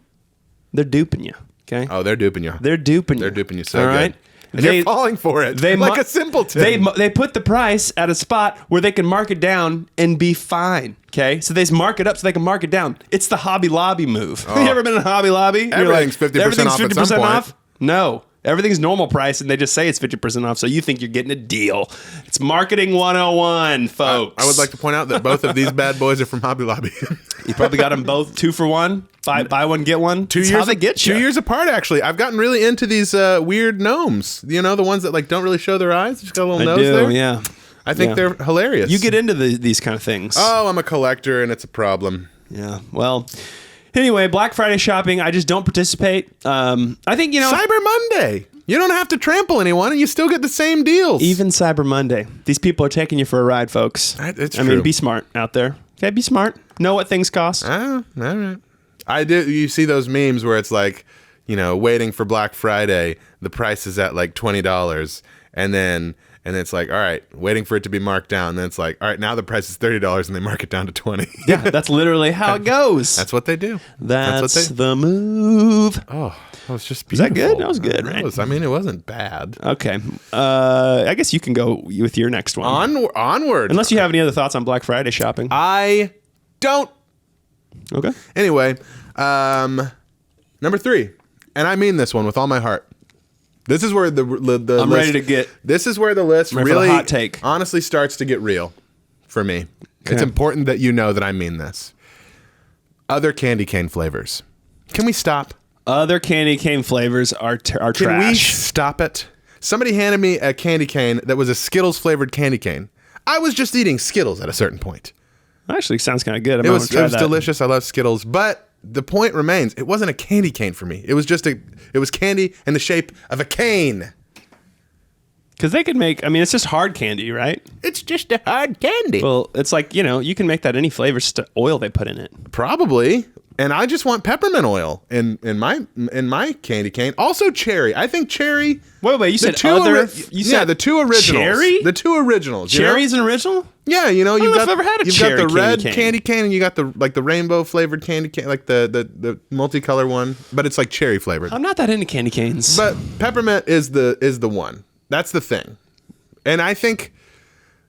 They're duping you, okay? Oh, they're duping you. They're duping you. They're duping you so all right? good. And you're falling for it like a simpleton. They put the price at a spot where they can mark it down and be fine. Okay, so they just mark it up so they can mark it down. It's the Hobby Lobby move. Oh. You ever been in Hobby Lobby? Everything's 50% off at some point. No, everything's normal price, and they just say it's 50% off, so you think you're getting a deal. It's marketing 101, folks. I would like to point out that both of these bad boys are from Hobby Lobby. You probably got them both 2 for 1. Buy one, get one. 2 years. How they get you. 2 years apart, actually. I've gotten really into these weird gnomes. You know, the ones that like don't really show their eyes. Just got a little nose there. Yeah. I think they're hilarious. You get into these kind of things. Oh, I'm a collector, and it's a problem. Yeah. Well, anyway, Black Friday shopping, I just don't participate. I think, Cyber Monday. You don't have to trample anyone, and you still get the same deals. Even Cyber Monday. These people are taking you for a ride, folks. It's true. I mean, be smart out there. Okay, be smart. Know what things cost. All right. I do. You see those memes where it's like, waiting for Black Friday, the price is at like $20, and then it's like, all right, waiting for it to be marked down. And then it's like, all right, now the price is $30, and they mark it down to $20. Yeah, that's literally how it goes. That's what they do. That's the move. Oh, that was just beautiful. Was that good? That was good, right? It wasn't bad. Okay. I guess you can go with your next one. Onward. Unless you have any other thoughts on Black Friday shopping. I don't Okay. Anyway, number 3, and I mean this one with all my heart. This is where the I'm list, ready to get. This is where the list ready for the really hot take. honestly starts to get real for me. Okay. It's important that you know that I mean this. Other candy cane flavors. Can we stop? Other candy cane flavors are Can we trash. stop it? Somebody handed me a candy cane that was a Skittles flavored candy cane. I was just eating Skittles at a certain point. Actually, sounds kind of good. It was delicious. I love Skittles, but the point remains, it wasn't a candy cane for me. It was just it was candy in the shape of a cane. Because they could make. I mean, it's just hard candy, right? It's just a hard candy. Well, it's like, you can make that any flavor, just the oil they put in it. Probably. And I just want peppermint oil in my candy cane. Also cherry. I think cherry. Wait, you said other. You said the two originals. Cherry? The two originals. You know? Cherry's an original? Yeah, I you've don't know if got I've ever had a you've cherry got the red cane. candy cane and you got the rainbow flavored candy cane, like the multicolor one, but it's like cherry flavored. I'm not that into candy canes. But peppermint is the one. That's the thing. And I think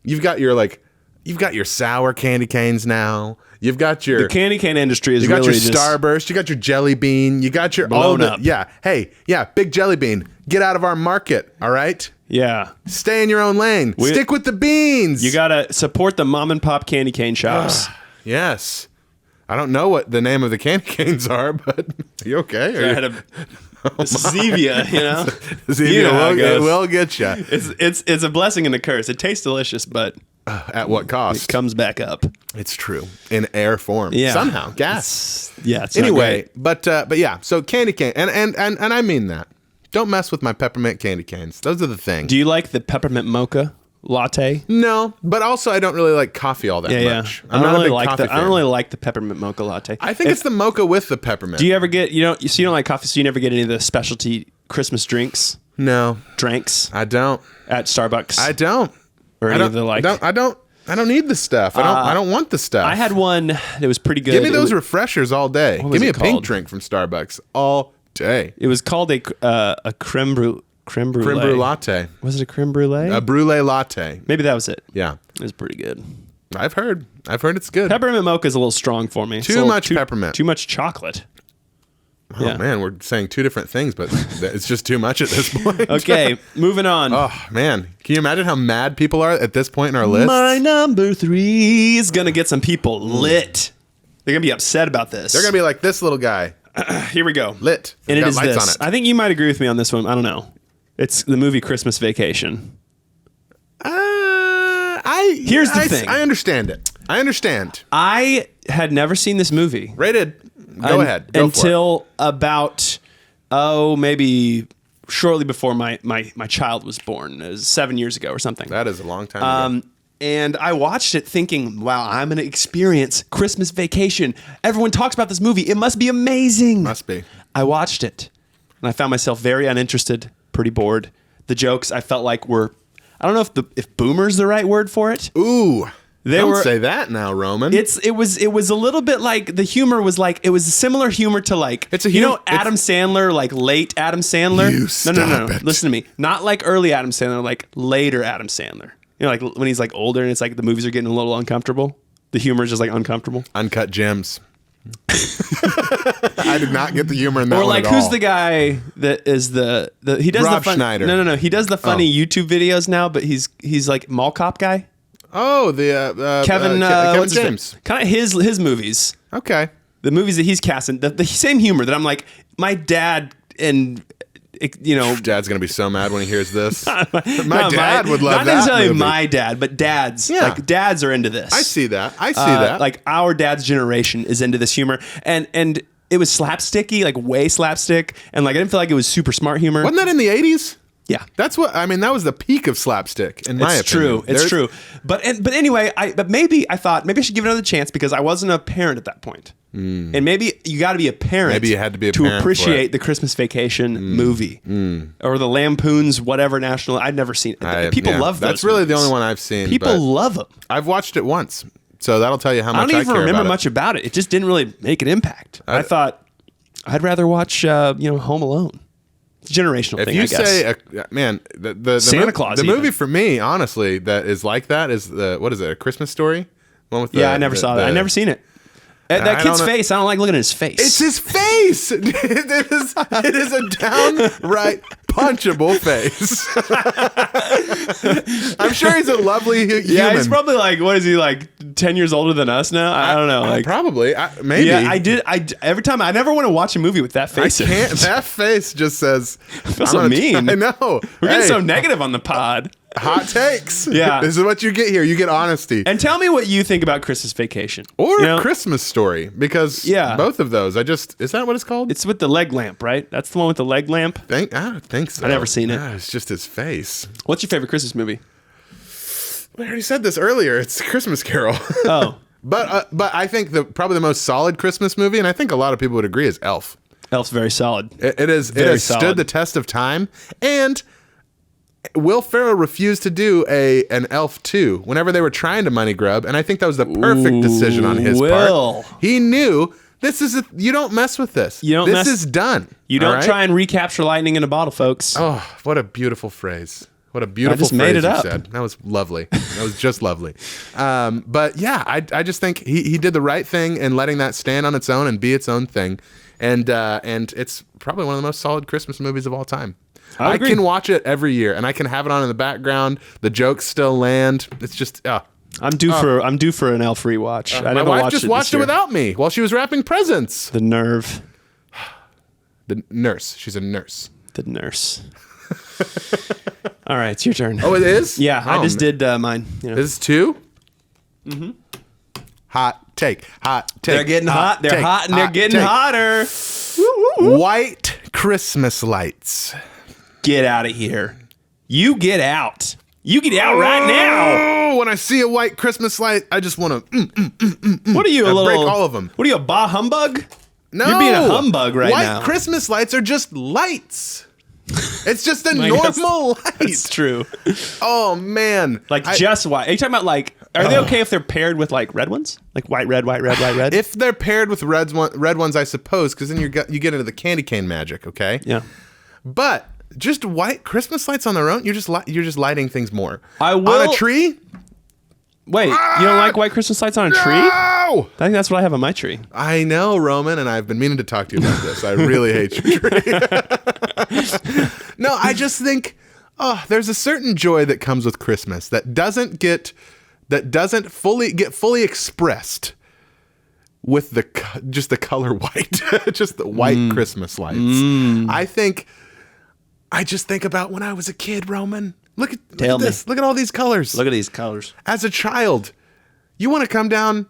you've got your sour candy canes now. You've got your the candy cane industry is you got really your just Starburst. You got your Jelly Bean. You got your blown up. Yeah. Hey, yeah. Big Jelly Bean. Get out of our market. All right. Yeah. Stay in your own lane. Stick with the beans. You gotta support the mom and pop candy cane shops. Yes. I don't know what the name of the candy canes are, but are you okay? I had a Zevia, Zevia, it we'll get you. It's a blessing and a curse. It tastes delicious, but at what cost? It comes back up. It's true in air form. Yeah, somehow gas. It's anyway, but yeah. So candy cane, and I mean that. Don't mess with my peppermint candy canes. Those are the thing. Do you like the peppermint mocha latte? No, but also I don't really like coffee all that much. I don't really like the peppermint mocha latte. I think it's the mocha with the peppermint. Do you ever get you don't like coffee, so you never get any of the specialty Christmas drinks? No. Drinks? I don't. At Starbucks? I don't. Or any of the like? I don't need the stuff. I don't want the stuff. I had one that was pretty good. Give me those refreshers all day. Give me a pink called? drink from Starbucks all day. It was called a creme brulee. Creme brulee latte. Was it a creme brulee? A brulee latte. Maybe that was it. Yeah. It was pretty good. I've heard it's good. Peppermint mocha is a little strong for me. Too much peppermint. Too much chocolate. Oh man, we're saying two different things, but it's just too much at this point. Okay, moving on. Oh man, can you imagine how mad people are at this point in our list? My number 3 is gonna get some people lit. They're gonna be upset about this. They're gonna be like this little guy. Here we go. Lit. And it got is lights this. on it. I think you might agree with me on this one. I don't know. It's the movie Christmas Vacation. Here's the thing. I understand it. I understand. I had never seen this movie. Rated. Go ahead. Go until about maybe shortly before my child was born. It was 7 years ago or something. That is a long time ago. And I watched it thinking, wow, I'm going to experience Christmas Vacation. Everyone talks about this movie. It must be amazing. Must be. I watched it, and I found myself very uninterested, pretty bored. The jokes I felt like were, I don't know if boomer's the right word for it. Ooh. Don't say that now, Roman. It was a little bit like the humor was like, it was similar humor to like, Adam Sandler, like late Adam Sandler. No. Listen to me. Not like early Adam Sandler, like later Adam Sandler. You know, like when he's like older and it's like the movies are getting a little uncomfortable. The humor is just like uncomfortable. Uncut Gems. I did not get the humor in that one. Or like, one at who's all. the guy that is he does Rob the Schneider. No. He does the funny YouTube videos now, but he's like mall cop guy. Oh, the Kevin James. Kind of his movies. Okay. The movies that he's casting, the same humor that I'm like, my dad and Dad's gonna be so mad when he hears this. My dad would love that. Not necessarily movie. my dad, but dads. Yeah. Like dads are into this. I see that. Like our dad's generation is into this humor, and it was slapsticky, like way slapstick, and like I didn't feel like it was super smart humor. Wasn't that in the 80s? Yeah, that's what I mean. That was the peak of slapstick, in my opinion. It's true. But anyway, maybe I thought maybe I should give it another chance because I wasn't a parent at that point. And maybe you got to be a parent. Maybe you had to be a to parent appreciate the Christmas Vacation movie or the Lampoon's whatever national. I'd never seen it. People love those. That's really the movies. only one I've seen. People love them. I've watched it once, so that'll tell you how much I don't even care remember about much about it. It just didn't really make an impact. I thought I'd rather watch Home Alone. It's a generational thing, I guess. If you say, the Santa Claus. The movie for me, honestly, that is like that is what is it? A Christmas Story? One with I never saw that. I never seen it. That kid's face, I don't like looking at his face. It's his face. It is a downright punchable face. I'm sure he's a lovely human. Yeah, he's probably like, what is he, like 10 years older than us now? I don't know. Like probably. Maybe. Yeah, every time, I never want to watch a movie with that face. I can't. That face just says. I feel so mean. I know. We're getting so negative on the pod. Hot takes. Yeah. This is what you get here. You get honesty. And tell me what you think about Christmas Vacation. Or Christmas Story, because both of those, is that what it's called? It's with the leg lamp, right? That's the one with the leg lamp? I don't think so. I've never seen it. It's just his face. What's your favorite Christmas movie? I already said this earlier. It's Christmas Carol. Oh. But I think probably the most solid Christmas movie, and I think a lot of people would agree, is Elf. Elf's very solid. It has stood the test of time, and Will Ferrell refused to do an Elf 2 whenever they were trying to money grub, and I think that was the perfect decision on his part. He knew you don't mess with this. This is done. You don't try and recapture lightning in a bottle, folks. Oh, what a beautiful phrase. What a beautiful phrase made it up. Said. That was lovely. That was just lovely. But yeah, I just think he did the right thing in letting that stand on its own and be its own thing. And it's probably one of the most solid Christmas movies of all time. I can watch it every year, and I can have it on in the background. The jokes still land. It's just I'm due for an Elf rewatch. I never my wife just watched it without me while she was wrapping presents. The nerve. The nurse. She's a nurse. The nurse. All right, it's your turn. Oh, it is? Yeah, I just did mine. Is it 2? Mm-hmm. Hot take. They're getting hot. They're hot, and they're getting hotter. White Christmas lights. Get out of here. You get out. You get out right now. When I see a white Christmas light, I just want to What are you, break all of them. What are you, a bah humbug? No. You're being a humbug right now. White Christmas lights are just lights. It's just a normal light. That's true. Oh, man. Just white. Are you talking about are they okay if they're paired with red ones? Like white, red, white, red, white, red? If they're paired with red ones, I suppose, because then you get into the candy cane magic, okay? Yeah. But just white Christmas lights on their own, you're just lighting things more. On a tree? Wait, you don't like white Christmas lights on a tree? No! I think that's what I have on my tree. I know, Roman, and I've been meaning to talk to you about this. I really hate your tree. No, I just think there's a certain joy that comes with Christmas that doesn't fully expressed with just the color white, just the white Christmas lights. I just think about when I was a kid, Roman. Look at this. Look at all these colors. Look at these colors. As a child, you want to come down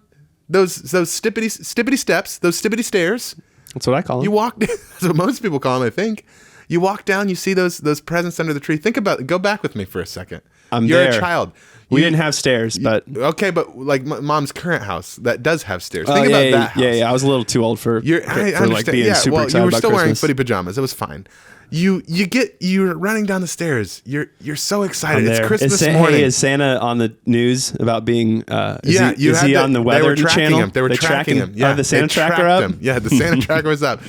those stippity steps, those stippity stairs. That's what I call them. You walk. That's what most people call them, I think. You walk down, you see those presents under the tree. Think about it. Go back with me for a second. You're a child. We didn't have stairs, but okay, but like Mom's current house that does have stairs. Think about that house. Yeah. I was a little too old for I understand. being super excited you were about still Christmas. wearing footy pajamas. It was fine. You're running down the stairs. You're so excited. It's Christmas morning. Hey, is Santa on the news about being? Is he on the They Weather were tracking Channel? him. They were tracking him. Yeah, the Santa tracker up. Him. Yeah, the Santa tracker was up.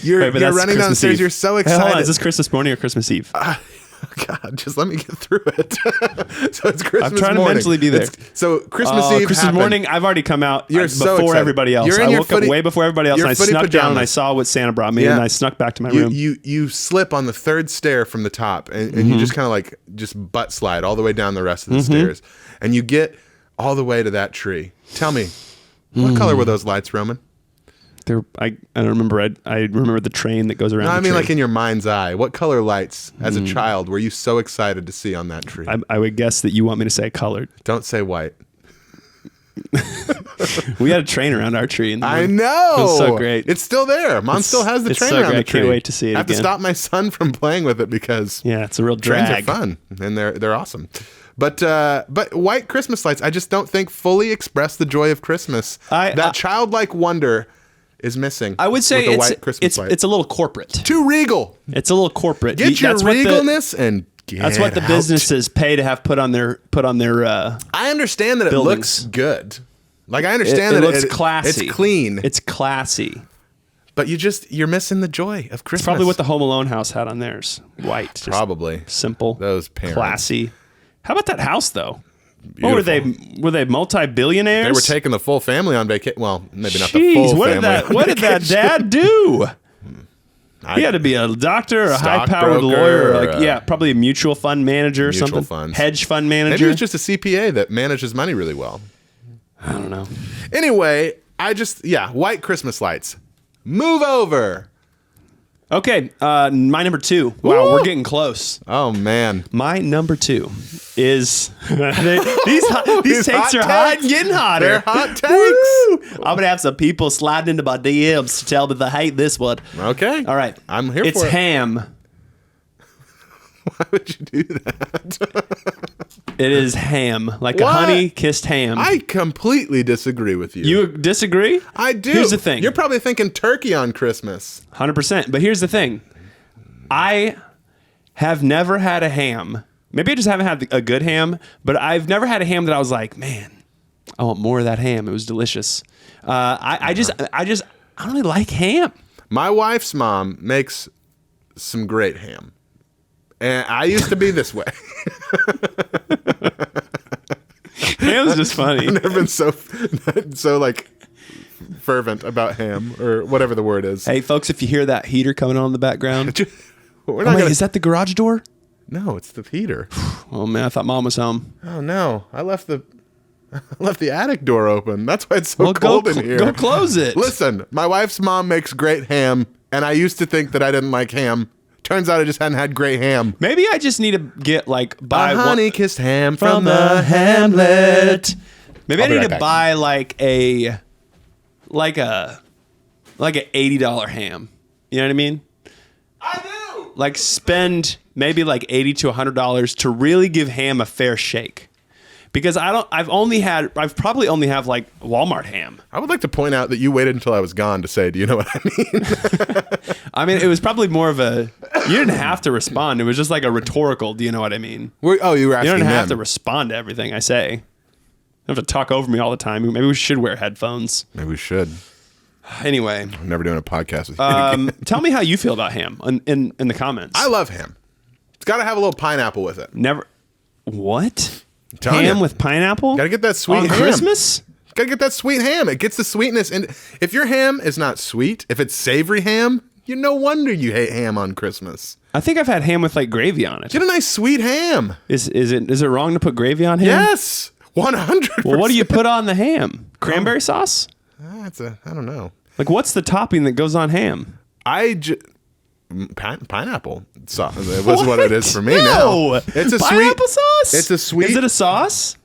You're running down the stairs. You're so excited. Hold on, is this Christmas morning or Christmas Eve? God, just let me get through it. So it's Christmas morning. I'm trying to mentally be there. So Christmas Eve Christmas morning, I've already come out You're so before excited. everybody else. I woke up way before everybody else, and I snuck down and I saw what Santa brought me, and I snuck back to my room. You slip on the third stair from the top, and you just kind of just butt slide all the way down the rest of the stairs, and you get all the way to that tree. Tell me, what color were those lights, Roman? I don't remember. I remember the train that goes around. No, I the mean tree. like in your mind's eye. What color lights, as a child, were you so excited to see on that tree? I would guess that you want me to say colored. Don't say white. We had a train around our tree. I know. It was so great. It's still there. Mom still has the train around the tree. I can't wait to see it again. I have to stop my son from playing with it because it's a real drag. Trains are fun and they're awesome. But white Christmas lights, I just don't think fully express the joy of Christmas. That childlike wonder is missing. I would say it's a little corporate. Too regal. It's a little corporate. Get your regalness and that's what the businesses pay to have put on their. I understand that buildings. It looks good. Like I understand that it looks classy. It's clean. It's classy. But you're missing the joy of Christmas. It's probably what the Home Alone house had on theirs. White. Probably. Simple. Those parents. Classy. How about that house though? What were they? Were they multi-billionaires? They were taking the full family on vacation. Well, maybe not the Jeez, full what family. What did that dad do? He had to be a doctor, a high-powered lawyer, or probably a mutual fund manager or something. Funds. Hedge fund manager. Maybe he was just a CPA that manages money really well. I don't know. Anyway, white Christmas lights. Move over. Okay, my number 2. Wow, Woo! we're getting close. Oh, man. My number 2 is these takes are hot and getting hotter. They're hot takes. Woo! I'm gonna have some people sliding into my DMs to tell me they hate this one. Okay. All right. I'm here for it. It's ham. Why would you do that? It is ham, like a What? honey-kissed ham. I completely disagree with you. You disagree? I do. Here's the thing. You're probably thinking turkey on Christmas. 100%. But here's the thing. I have never had a ham. Maybe I just haven't had a good ham, but I've never had a ham that I was like, man, I want more of that ham. It was delicious. I don't really like ham. My wife's mom makes some great ham. And I used to be this way. Ham's just funny. I've never been so like fervent about ham or whatever the word is. Hey, folks, if you hear that heater coming on in the background. We're not Is that the garage door? No, it's the heater. Oh, man, I thought Mom was home. Oh, no. I left the attic door open. That's why it's so cold in here. Go close it. Listen, my wife's mom makes great ham, and I used to think that I didn't like ham. Turns out I just hadn't had great ham. Maybe I just need to get buy a honey-kissed ham from the Hamlet. Maybe I need to back. buy like a $80 ham. You know what I mean? I do. Like spend maybe like $80 to $100 to really give ham a fair shake. Because I've probably only have like Walmart ham. I would like to point out that you waited until I was gone to say, do you know what I mean? I mean, it was probably more of you didn't have to respond. It was just like a rhetorical, do you know what I mean? You were asking You don't have to them. respond to everything I say. You don't have to talk over me all the time. Maybe we should wear headphones. Maybe we should. Anyway. I'm never doing a podcast with you again. Tell me how you feel about ham in the comments. I love ham. It's got to have a little pineapple with it. Never. What? telling Ham you. with pineapple? Gotta get that sweet on ham. Christmas? Gotta get that sweet ham. It gets the sweetness. And if your ham is not sweet, if it's savory ham, no wonder you hate ham on Christmas. I think I've had ham with like gravy on it. Get a nice sweet ham. Is it wrong to put gravy on ham? Yes. 100%. Well, what do you put on the ham? Cranberry sauce? I don't know. Like, what's the topping that goes on ham? Pineapple sauce was what it is for me now. It's a pineapple sweet sauce. It's a sweet. Is it a sauce?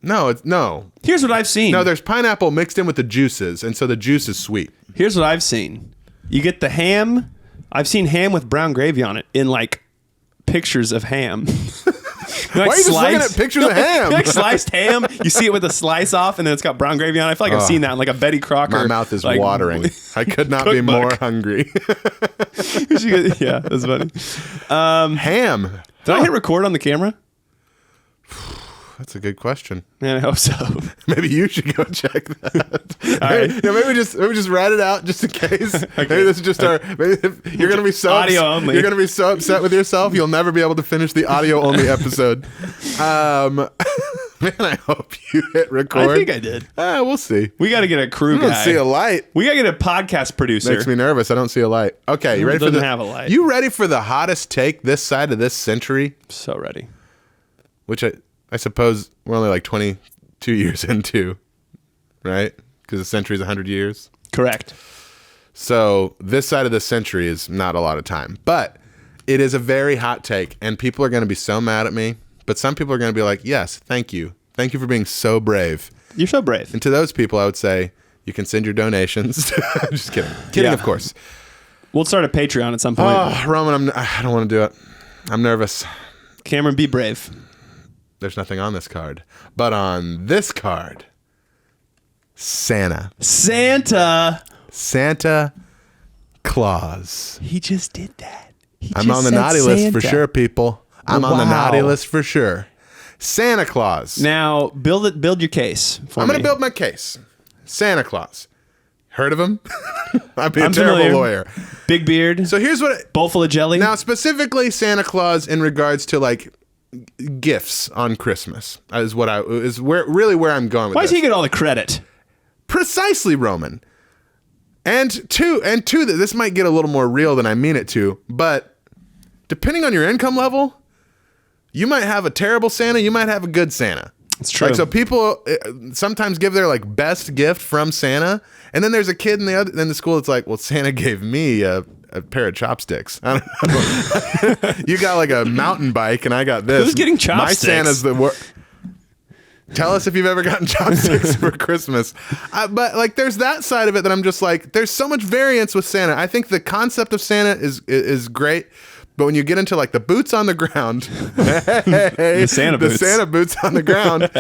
No. Here's what I've seen. No, there's pineapple mixed in with the juices, and so the juice is sweet. Here's what I've seen. You get the ham. I've seen ham with brown gravy on it in like pictures of ham. Why are you just looking at pictures of ham? Like sliced ham. You see it with a slice off, and then it's got brown gravy on it. I feel like I've seen that in like a Betty Crocker. My mouth is like, watering. I could not be more hungry. Yeah, that's funny. Ham. Did I hit record on the camera? That's a good question. Man, I hope so. Maybe you should go check that. All right. Maybe just write it out just in case. Okay. Maybe this is just our. Maybe you're gonna be so audio only. You're gonna be so upset with yourself you'll never be able to finish the audio only episode. Man, I hope you hit record. I think I did. We'll see. We got to get a crew I don't guy. see a light. We got to get a podcast producer. Makes me nervous. I don't see a light. Okay, you ready for Doesn't have a light. You ready for the hottest take this side of this century? So ready. Which I suppose we're only like 22 years into, right? Because the century is 100 years. Correct. So this side of the century is not a lot of time. But it is a very hot take, and people are going to be so mad at me. But some people are going to be like, yes, thank you. Thank you for being so brave. You're so brave. And to those people, I would say, you can send your donations. Just kidding. Kidding, Yeah. of course. We'll start a Patreon at some point. Oh, Roman, I don't want to do it. I'm nervous. Cameron, be brave. There's nothing on this card. But on this card, Santa Claus. He just did that. I'm on the naughty list for sure, people. I'm on the naughty list for sure. Santa Claus. Now, build your case for I'm going me. to build my case. Santa Claus. Heard of him? I'd be a I'm terrible familiar. lawyer. Big beard. So here's what... bowl full of jelly. Now, specifically Santa Claus in regards to like gifts on Christmas is where I'm going with Why this. does he get all the credit? Precisely, Roman. And two, that this might get a little more real than I mean it to, but depending on your income level, you might have a terrible Santa, you might have a good Santa. It's true. Like, so people sometimes give their like best gift from Santa, and then there's a kid in the school that's like, well, Santa gave me a pair of chopsticks. I don't know. You got like a mountain bike, and I got this. Who's getting chopsticks? My Santa's Tell us if you've ever gotten chopsticks for Christmas. But like, there's that side of it that I'm just like, there's so much variance with Santa. I think the concept of Santa is great. But when you get into like the boots on the ground, the Santa boots on the ground,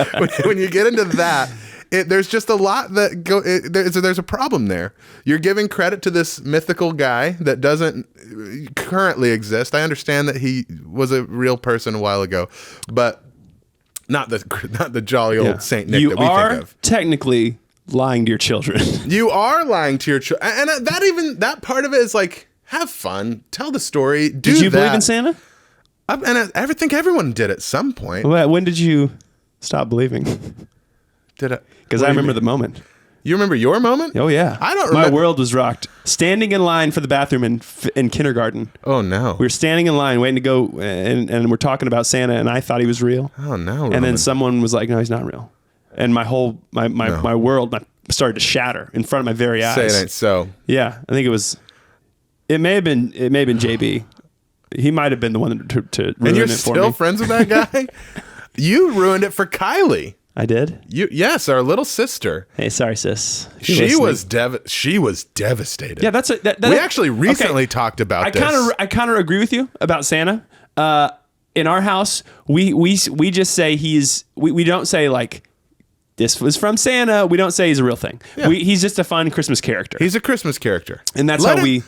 when you get into that, there's just a lot that there's a problem there. You're giving credit to this mythical guy that doesn't currently exist. I understand that he was a real person a while ago, but not the jolly old Saint Nick that we think of. You are technically lying to your children. You are lying to your children, and that part of it is like, have fun, tell the story. Did you believe in Santa? I think everyone did at some point. When did you stop believing? Did I? Because I remember the moment. You remember your moment? Oh yeah, I don't remember. My world was rocked. Standing in line for the bathroom in kindergarten. Oh no. We were standing in line waiting to go, and we're talking about Santa, and I thought he was real. Oh no. And then someone was like, "No, he's not real." And my whole my world started to shatter in front of my very eyes. Say it ain't so. Yeah, I think it was. It may have been JB. He might have been the one to ruin it for me. And you're still friends with that guy? You ruined it for Kylie. I did? Yes, our little sister. Hey, sorry, sis. She was devastated. Yeah, we actually recently talked about this. I kind of agree with you about Santa. In our house, we just say we don't say like, this was from Santa. We don't say he's a real thing. Yeah. He's just a fun Christmas character. He's a Christmas character. And that's let how him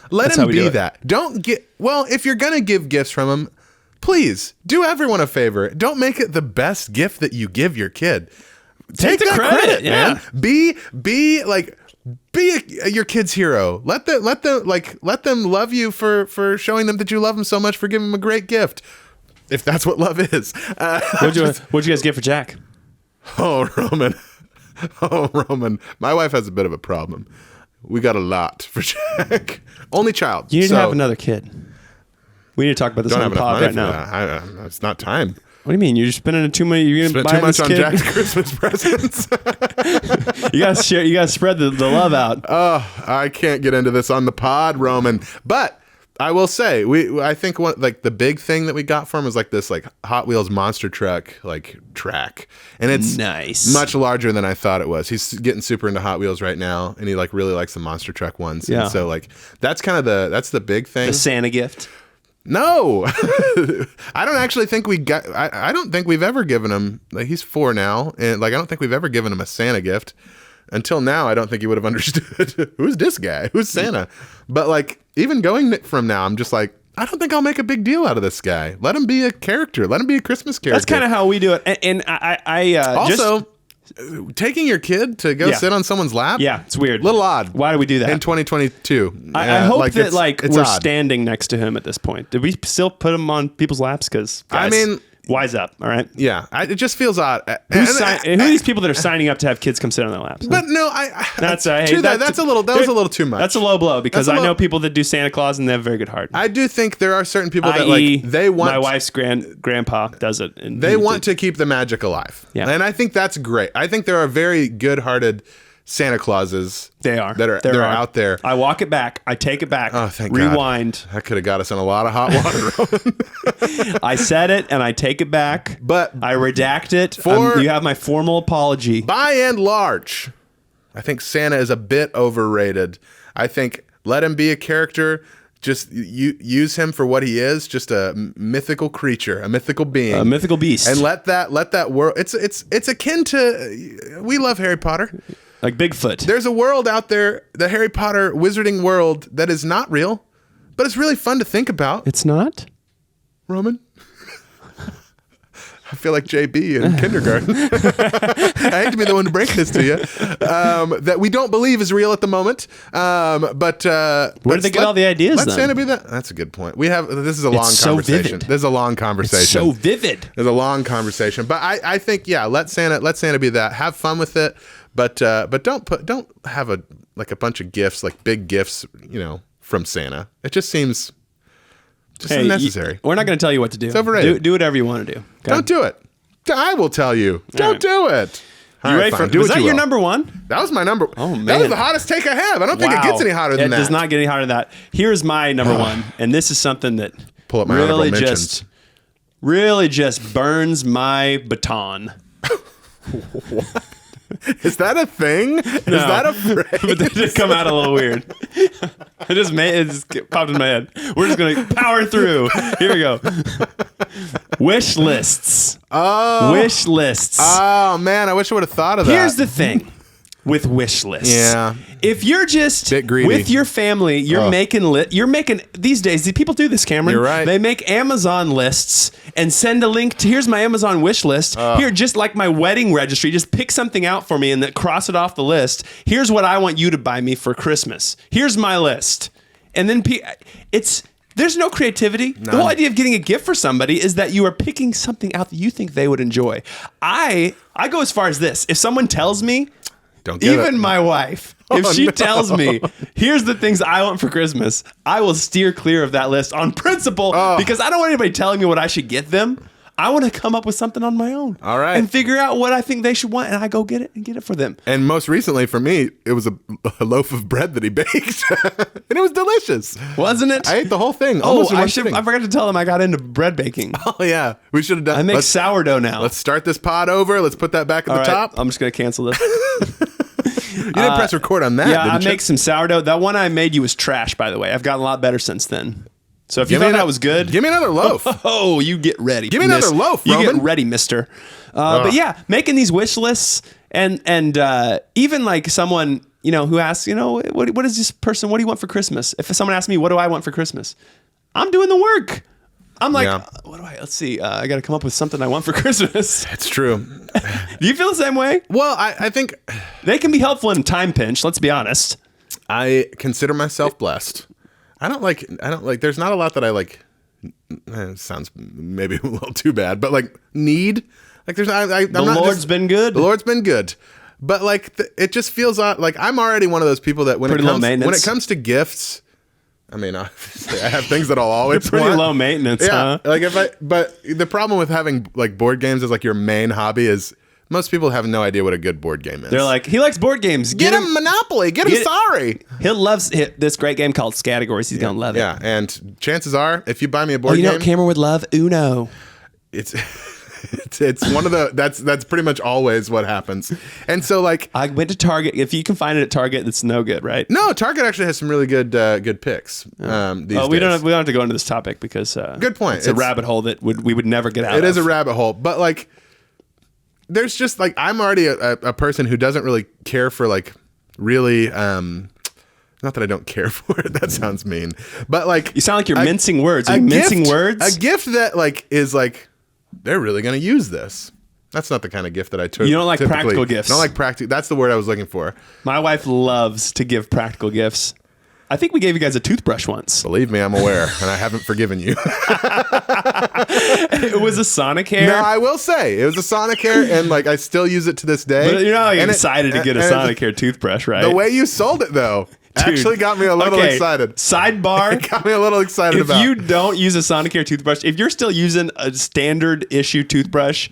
be that. If you're going to give gifts from him, please do everyone a favor. Don't make it the best gift that you give your kid. Take the credit, man. Be your kid's hero. Let them love you for showing them that you love them so much, for giving them a great gift. If that's what love is. What'd you guys get for Jack? Oh, Roman. My wife has a bit of a problem. We got a lot for Jack. Only child. You need to have another kid. We need to talk about this on the pod right now. It's not time. What do you mean? You're spending too much. You're spend too much on Jack's Christmas presents. You guys share. You guys spread the love out. Oh, I can't get into this on the pod, Roman. But I will say, I think the big thing that we got for him was like this like Hot Wheels monster truck track, and it's nice, much larger than I thought it was. He's getting super into Hot Wheels right now, and he like really likes the monster truck ones. Yeah. And so like that's the big thing. The Santa gift. No, I don't actually think I don't think we've ever given him, like, he's 4 now, and like I don't think we've ever given him a Santa gift. Until now, I don't think he would have understood who's this guy, who's Santa. But like, even going from now, I'm just like, I don't think I'll make a big deal out of this guy. Let him be a character. Let him be a Christmas character. That's kind of how we do it. And I also taking your kid to go sit on someone's lap. Yeah, it's weird. Little odd. Why do we do that in 2022? I hope that it's we're odd. standing next to him at this point. Did we still put him on people's laps? Because I mean, wise up, all right? Yeah, it just feels odd. Who are these people that are signing up to have kids come sit on their laps? But no, that's a little too much. That's a low blow, because I know people that do Santa Claus and they have a very good heart. I do think there are certain people that like they want. My wife's grandpa does it. And they want to keep the magic alive. Yeah. And I think that's great. I think there are very good-hearted Santa Clauses. They are. That are out there. I walk it back. I take it back. Oh, thank Rewind. God. That could have got us in a lot of hot water. I said it and I take it back. But I redact it. You have my formal apology. By and large, I think Santa is a bit overrated. I think let him be a character. Just use him for what he is, just a mythical creature, a mythical being, a mythical beast, and let that world. It's akin to, we love Harry Potter. Like Bigfoot. There's a world out there, the Harry Potter wizarding world, that is not real, but it's really fun to think about. It's not? Roman? I feel like JB in kindergarten. I hate to be the one to break this to you. That we don't believe is real at the moment. But where did they get all the ideas? Let then? Santa be that. That's a good point. This is a long so conversation. vivid. This is a long conversation. It's so vivid. There's a long conversation. But I think let Santa be that. Have fun with it. But don't have a bunch of gifts, like big gifts, from Santa. It just seems unnecessary. We're not going to tell you what to do. It's overrated. Do whatever you want to do. Okay? Don't do it. I will tell you. Don't do it. You ready for? Was that your number one? That was my number. Oh man, that was the hottest take I have. I don't think it gets any hotter than that. It does not get any hotter than that. Here's my number one, and this is something that pull up my honorable mentions. Really just burns my baton. What? Is that a thing? No. Is that a phrase? But that just come out a little weird. It just popped in my head. We're just gonna power through. Here we go. Wish lists. Oh. Wish lists. Oh man, I wish I would have thought of that. Here's the thing with wish lists. Yeah. If you're just bit greedy with your family, you're making these days. People do this, Cameron. You're right. They make Amazon lists and send a link to here's my Amazon wish list. Here, just like my wedding registry, just pick something out for me and then cross it off the list. Here's what I want you to buy me for Christmas. Here's my list. And then there's no creativity. None. The whole idea of getting a gift for somebody is that you are picking something out that you think they would enjoy. I go as far as this. If someone tells me, don't get even my wife, if she tells me, here's the things I want for Christmas, I will steer clear of that list on principle because I don't want anybody telling me what I should get them. I want to come up with something on my own. All right. And figure out what I think they should want, and I go get it for them. And most recently for me, it was a loaf of bread that he baked. And it was delicious. Wasn't it? I ate the whole thing. I forgot to tell him I got into bread baking. Oh, yeah. We should have done. I make sourdough now. Let's start this pod over. Let's put that back at the top. I'm just going to cancel this. You didn't press record on that, Yeah, didn't you? make some sourdough. That one I made you was trash, by the way. I've gotten a lot better since then. So if you thought that was good, give me another loaf. Oh, you get ready. Give me another loaf, Roman. You get ready, mister. But yeah, making these wish lists and even like someone, who asks, what is this person? What do you want for Christmas? If someone asks me, what do I want for Christmas? I'm doing the work. I'm like, what do let's see. I got to come up with something I want for Christmas. It's true. Do you feel the same way? Well, I think they can be helpful in time pinch. Let's be honest. I consider myself blessed. I don't like, there's not a lot that I like. It sounds maybe a little too bad, but like need, like there's, the Lord's been good. The Lord's been good. But like, it just feels like I'm already one of those people that when it comes to gifts, I mean, obviously, I have things that I'll always pretty want. low maintenance, huh? Like but the problem with having like board games as like your main hobby is most people have no idea what a good board game is. They're like, he likes board games. Get him Monopoly. Get him Sorry. He'll love this great game called Categories. He's gonna love it. Yeah, and chances are, if you buy me a board game, Cameron would love Uno. It's one of the that's pretty much always what happens. And so like I went to Target. If you can find it at Target, it's no good, right? No, Target actually has some really good picks. These days. We don't have to go into this topic because good point. It's a rabbit hole that we would never get out of. It is a rabbit hole, but like there's just like I'm already a person who doesn't really care for like really not that I don't care for it. That sounds mean. But like you sound like you're mincing words. Are you mincing words? A gift that like is like they're really going to use this. That's not the kind of gift that I took. You don't like practical gifts. I don't like practical. That's the word I was looking for. My wife loves to give practical gifts. I think we gave you guys a toothbrush once. Believe me, I'm aware, and I haven't forgiven you. It was a Sonic hair. No, I will say it was a Sonic hair, and like I still use it to this day. But you're not excited to get a Sonic hair toothbrush, right? The way you sold it, though. Dude, actually got me a little excited. Sidebar. It got me a little excited if you don't use a Sonicare toothbrush, if you're still using a standard issue toothbrush,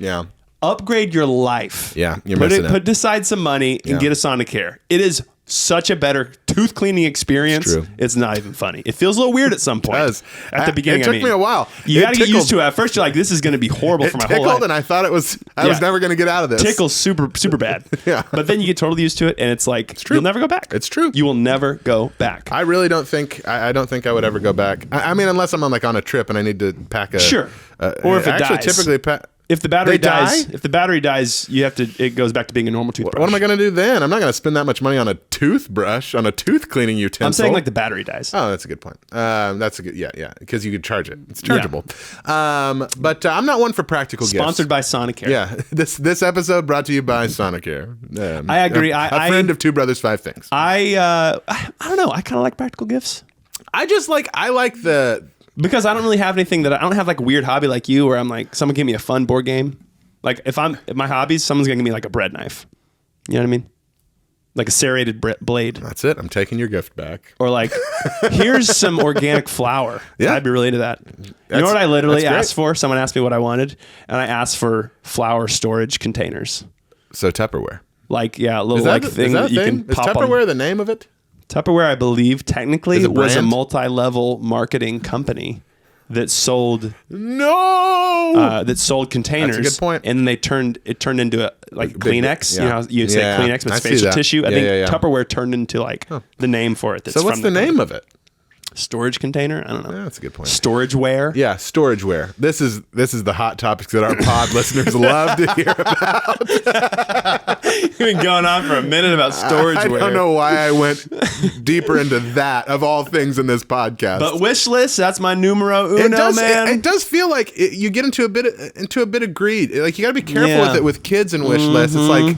upgrade your life. Yeah, you're missing it. Put aside some money and get a Sonicare. It is such a better tooth cleaning experience. It's not even funny. It feels a little weird at some point. It does. At the beginning, it took me a while. You got to get used to it. At first, you're like, this is going to be horrible for my whole life. Tickled, and I thought I was never going to get out of this. Tickles super bad. Yeah. But then you get totally used to it, and it's like, it's true. You'll never go back. It's true. You will never go back. I really don't think, I don't think I would ever go back. I mean, unless I'm on a trip and I need to pack a... Sure. Or if it dies. Typically If the battery They die? dies, you have to. It goes back to being a normal toothbrush. What am I going to do then? I'm not going to spend that much money on a toothbrush, on a tooth cleaning utensil. I'm saying like the battery dies. Oh, that's a good point. That's a good, yeah, because you could charge it. It's chargeable. But I'm not one for practical gifts. Sponsored by Sonicare. Yeah, this episode brought to you by Sonicare. I agree. A friend of Two Brothers, Five Things. I don't know. I kind of like practical gifts. I like the. Because I don't really have anything that I don't have like a weird hobby like you where I'm like, someone give me a fun board game. Like if my hobbies, someone's going to give me like a bread knife. You know what I mean? Like a serrated blade. That's it. I'm taking your gift back. Or like, here's some organic flour. Yeah. I'd be really into that. You know what I literally asked for? Someone asked me what I wanted, and I asked for flour storage containers. So Tupperware. Like, yeah, a little thing that you can pop Is Tupperware the name of it? Tupperware, I believe, technically was a brand? multi-level marketing company that sold containers. That's a good point. And it turned into a like Kleenex. Yeah. You know, you say Kleenex, but it's facial tissue. I think Tupperware turned into like the name for it. That's So what's the name of it? Storage container? I don't know. Yeah, that's a good point. Storageware? Yeah, storageware. This is the hot topics that our pod listeners love to hear about. You've been going on for a minute about storageware. I don't know why I went deeper into that of all things in this podcast. But wish list, that's my numero uno, man. It does feel like you get into a bit of greed. Like you got to be careful with it with kids and wish lists. It's like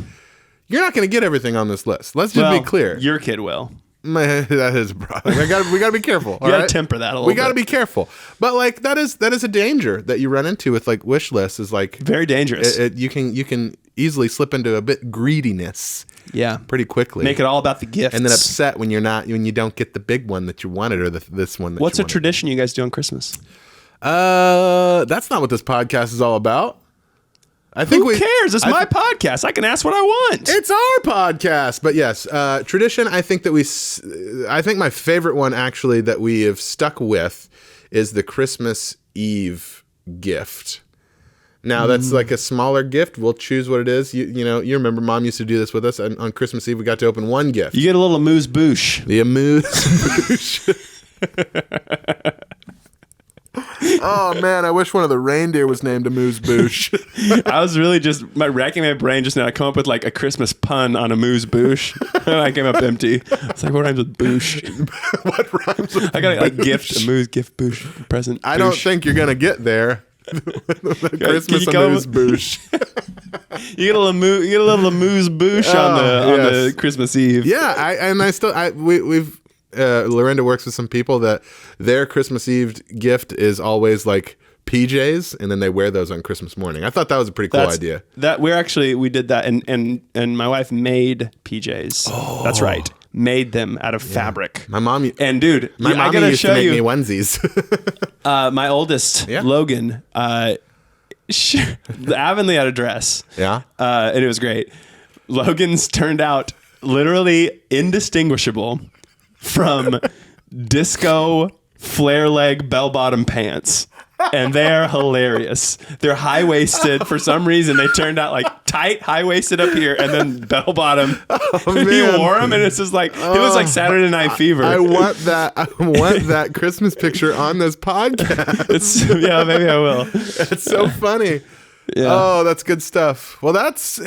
you're not going to get everything on this list. Let's just be clear. Your kid will. That is a problem. We got to be careful. You got to temper that a little bit. We got to be careful. But like that is a danger that you run into with like wish lists. Is like very dangerous. You can easily slip into a bit greediness. Yeah, pretty quickly. Make it all about the gifts, and then upset when you don't get the big one that you wanted or this one. What's a tradition you guys do on Christmas? That's not what this podcast is all about. Who cares? It's my podcast. I can ask what I want. It's our podcast. But yes, tradition. I think my favorite one actually that we have stuck with is the Christmas Eve gift. Now that's like a smaller gift. We'll choose what it is. You remember Mom used to do this with us. And on Christmas Eve, we got to open one gift. You get a little amuse-bouche. The amuse-bouche. Oh man, I wish one of the reindeer was named amuse-bouche. I was really just racking my brain just now to come up with like a Christmas pun on amuse-bouche, and I came up empty. It's like, what rhymes with bouche? What rhymes with I got a gift, gift bouche present. I don't think you're gonna get there. Christmas amuse-bouche. You get a little amuse-bouche on the Christmas Eve. Yeah, we've. Lorinda works with some people that their Christmas Eve gift is always like PJs, and then they wear those on Christmas morning. I thought that was a pretty cool idea. We did that, and my wife made PJs. Oh. That's right, made them out of fabric. My mom and dude, my mom used to make me onesies. My oldest, Logan, Avonlea had a dress. Yeah, and it was great. Logan's turned out literally indistinguishable from disco flare leg bell bottom pants, and they're hilarious. They're high waisted for some reason. They turned out like tight, high waisted up here, and then bell bottom. And he wore them, and it's just like it was like Saturday Night Fever. I want that Christmas picture on this podcast. Maybe I will. It's so funny. Yeah. Oh, that's good stuff. Well, that's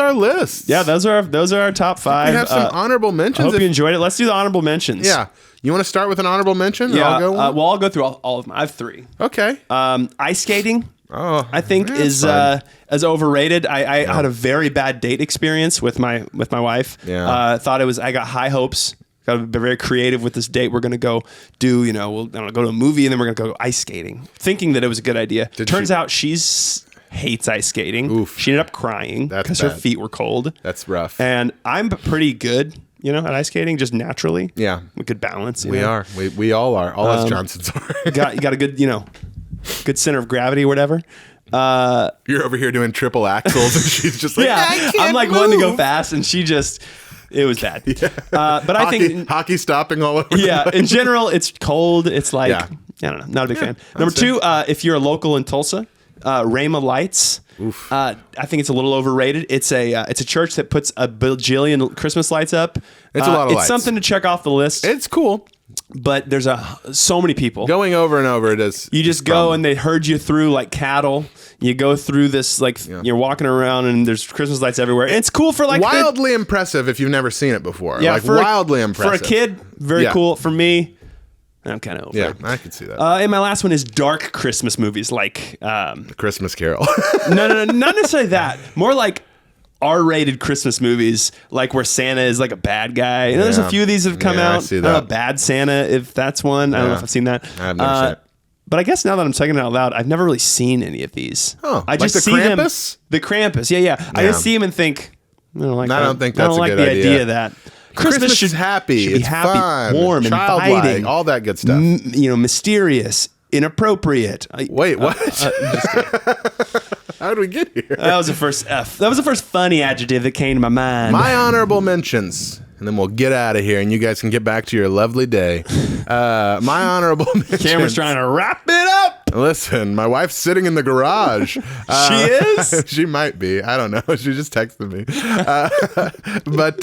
our list. Yeah, those are our top 5. We have some honorable mentions. I hope you enjoyed it. Let's do the honorable mentions. Yeah. You want to start with an honorable mention? Yeah. I'll go through all of them. I have 3. Okay. Ice skating. Oh, I think is as overrated. I had a very bad date experience with my wife. Yeah. Thought I got high hopes. Got to be very creative with this date. We're gonna go do we'll go to a movie, and then we're gonna go ice skating, thinking that it was a good idea. Turns out she's hates ice skating. Oof. She ended up crying because her feet were cold. That's rough. And I'm pretty good, at ice skating, just naturally. Yeah. We could balance. We are. We all are. All us Johnsons are. You got a good, good center of gravity or whatever. You're over here doing triple axles, and she's just like, I'm like wanting to go fast, and she just. It was bad. Yeah. But I think hockey stopping all over. Yeah. In general, it's cold. It's like I don't know. Not a big fan. Number 2, if you're a local in Tulsa. Rhema Lights. I think it's a little overrated. It's a church that puts a bajillion Christmas lights up. It's a lot of lights. It's something to check off the list. It's cool. but there's so many people. Going over and over, it is. You just go and they herd you through like cattle. You go through this, like, you're walking around and there's Christmas lights everywhere. And it's cool for like... Wildly impressive if you've never seen it before. Yeah, like wildly impressive. For a kid, very cool. For me, I'm kind of over it. Yeah, I could see that. And my last one is dark Christmas movies like... Christmas Carol. No, not necessarily that. More like R-rated Christmas movies, like where Santa is like a bad guy. And there's a few of these that have come out. I see that. Bad Santa, if that's one. I don't know if I've seen that. I've never seen it. But I guess now that I'm saying it out loud, I've never really seen any of these. Oh, I just like the see Krampus? them. The Krampus, yeah. I just see them and think, I don't like that. I don't think that's a like good the idea of that. Christmas should happy. Should be it's happy, fun, warm, childlike, inviting, all that good stuff. Mysterious, inappropriate. Wait, what? How did we get here? That was the first F. That was the first funny adjective that came to my mind. My honorable mentions, and then we'll get out of here, and you guys can get back to your lovely day. My honorable mentions. Cameron's trying to wrap it up. Listen, my wife's sitting in the garage. She is? She might be. I don't know. She just texted me. But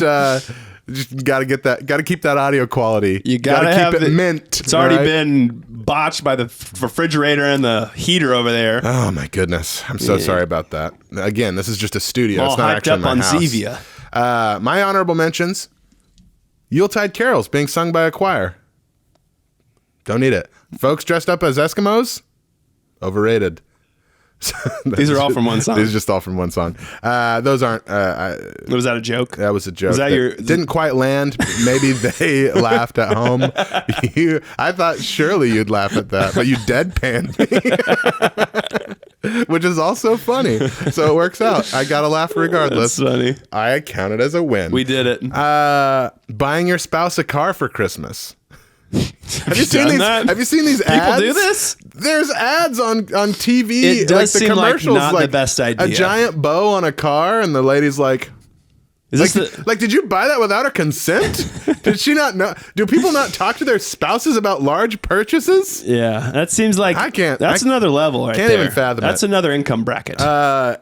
just got to keep that audio quality. You gotta keep it mint. It's already been botched by the refrigerator and the heater over there. Oh my goodness. I'm so sorry about that. Again, this is just a studio. All it's not hyped actually up my on house. Zevia. My honorable mentions: Yuletide carols being sung by a choir. Don't need it. Folks dressed up as Eskimos. Overrated. These are all from one song. These are just all from one song. Those aren't. Was that a joke? That was a joke. Was that your? Didn't quite land. Maybe they laughed at home. I thought surely you'd laugh at that, but you deadpanned me, which is also funny. So it works out. I got to laugh regardless. That's funny. I count it as a win. We did it. Buying your spouse a car for Christmas. Have you seen these? That? Have you seen these ads? People do this? There's ads on TV. It does the seem like commercials, not the best idea. A giant bow on a car, and the lady's like, did you buy that without her consent? Did she not know? Do people not talk to their spouses about large purchases? Yeah, that seems like I can't. That's another level right can't there. even fathom That's it. another income bracket.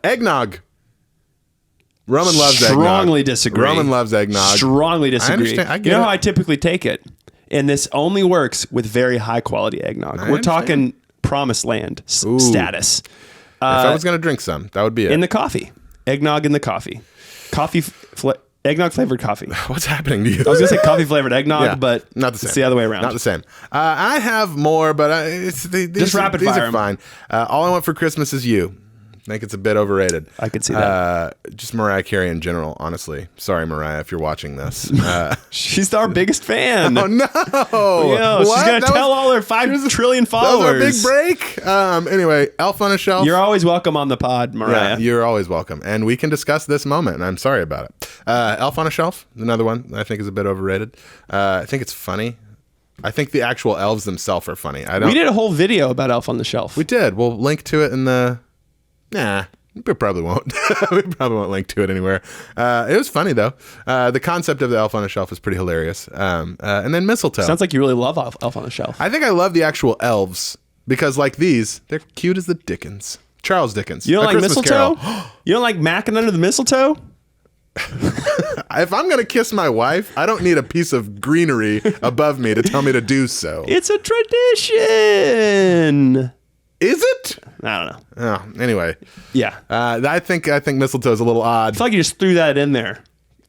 Eggnog. Roman loves eggnog. Strongly disagree. Roman loves eggnog. Strongly disagree. I understand. I get you know it. how I typically take it? And this only works with very high quality eggnog. We're talking promised land status. If I was going to drink some, that would be it. In the coffee. Eggnog in the coffee. Eggnog flavored coffee. What's happening to you? I was going to say coffee flavored eggnog, but not the same. It's the other way around. Not the same. I have more, but these Just rapid these fire are fine. All I Want for Christmas Is You. I think it's a bit overrated. I could see that. Just Mariah Carey in general, honestly. Sorry, Mariah, if you're watching this. She's our biggest fan. Oh, no. She's going to tell all her 5 trillion followers. That was our big break. Anyway, Elf on a Shelf. You're always welcome on the pod, Mariah. Yeah, you're always welcome. And we can discuss this moment, and I'm sorry about it. Elf on a Shelf, another one I think is a bit overrated. I think it's funny. I think the actual elves themselves are funny. We did a whole video about Elf on the Shelf. We did. We'll link to it in the... Nah, we probably won't. We probably won't link to it anywhere. It was funny, though. The concept of the Elf on a Shelf is pretty hilarious. And then Mistletoe. Sounds like you really love Elf on the Shelf. I think I love the actual elves because, like these, they're cute as the Dickens. Charles Dickens. You don't like Christmas mistletoe? Carol. You don't like macking under the mistletoe? If I'm going to kiss my wife, I don't need a piece of greenery above me to tell me to do so. It's a tradition. Is it? I don't know. Oh, anyway. Yeah. I think mistletoe is a little odd. I feel like you just threw that in there.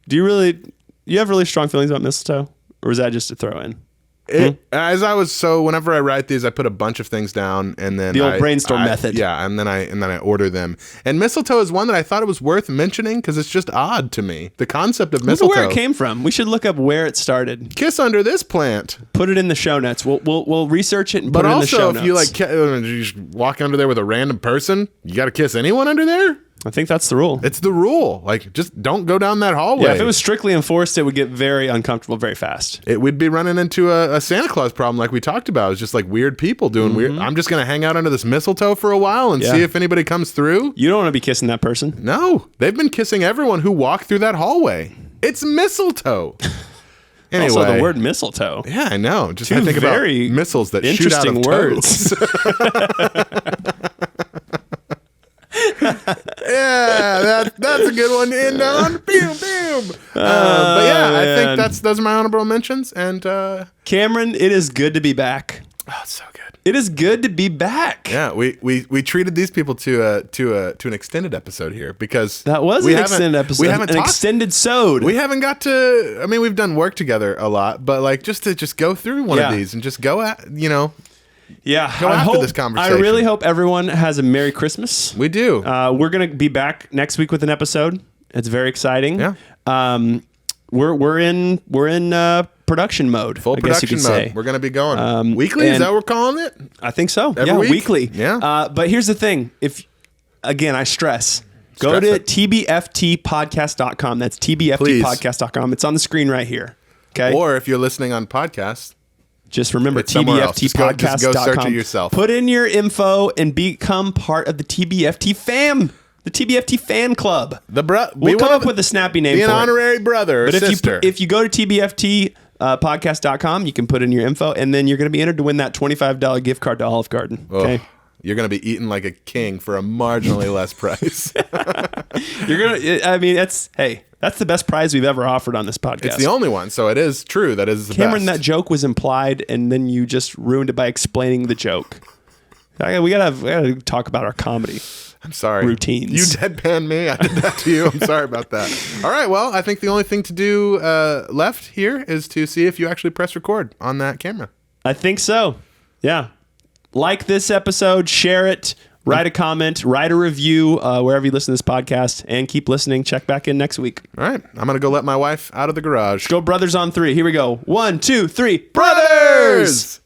Do you have really strong feelings about mistletoe? Or was that just a throw in? Whenever I write these, I put a bunch of things down, and then the old brainstorm method. Yeah, and then I order them. And mistletoe is one that I thought it was worth mentioning because it's just odd to me. The concept of mistletoe. Where it came from. We should look up where it started. Kiss under this plant. Put it in the show notes. We'll research it and put it in the show notes. But also, if you just walk under there with a random person, you got to kiss anyone under there. I think that's the rule. It's the rule. Like, just don't go down that hallway. Yeah, if it was strictly enforced, it would get very uncomfortable very fast. We'd be running into a Santa Claus problem like we talked about. It's just like weird people doing weird. I'm just going to hang out under this mistletoe for a while and see if anybody comes through. You don't want to be kissing that person. No. They've been kissing everyone who walked through that hallway. It's mistletoe. Anyway. Also, the word mistletoe. Yeah, I know. Just Two I think very about missiles that shoot out of words. Yeah, that's a good one to end on. Pew, pew. room. But yeah, I think those are my honorable mentions. And Cameron, it is good to be back. oh, it's so good. It is good to be back. Yeah, we treated these people to an extended episode here because That was an extended episode. We haven't an talked, extended sode. We haven't got to. I mean, we've done work together a lot, but like just to go through one of these and just go at Yeah, go after this conversation. I really hope everyone has a Merry Christmas. We do. We're gonna be back next week with an episode. It's very exciting. Yeah. We're in production mode. Full I guess you production could mode. say. We're gonna be going weekly. Is that what we're calling it? I think so. Every week? Weekly. Yeah. But here's the thing. I stress. Go to tbftpodcast.com. That's tbftpodcast.com. It's on the screen right here. Okay. Or if you're listening on podcast, just remember it's somewhere else. tbftpodcast.com. Just go search it yourself. Put in your info and become part of the TBFT fam. The TBFT fan club. We'll come up with a snappy name be for an it. honorary brother or sister. If you go to tbftpodcast.com, you can put in your info, and then you're going to be entered to win that $25 gift card to Olive Garden. Okay. You're going to be eating like a king for a marginally less price. That's the best prize we've ever offered on this podcast. It's the only one, so it is true. That is the Cameron, best. that joke was implied, and then you just ruined it by explaining the joke. We gotta talk about our comedy. I'm sorry. Routines. You deadpan me. I did that to you. I'm sorry about that. All right. Well, I think the only thing to do left here is to see if you actually press record on that camera. I think so. Yeah. Like this episode, share it, write a comment, write a review wherever you listen to this podcast, and keep listening. Check back in next week. All right. I'm going to go let my wife out of the garage. Go brothers on 3. Here we go. 1, 2, 3. Brothers!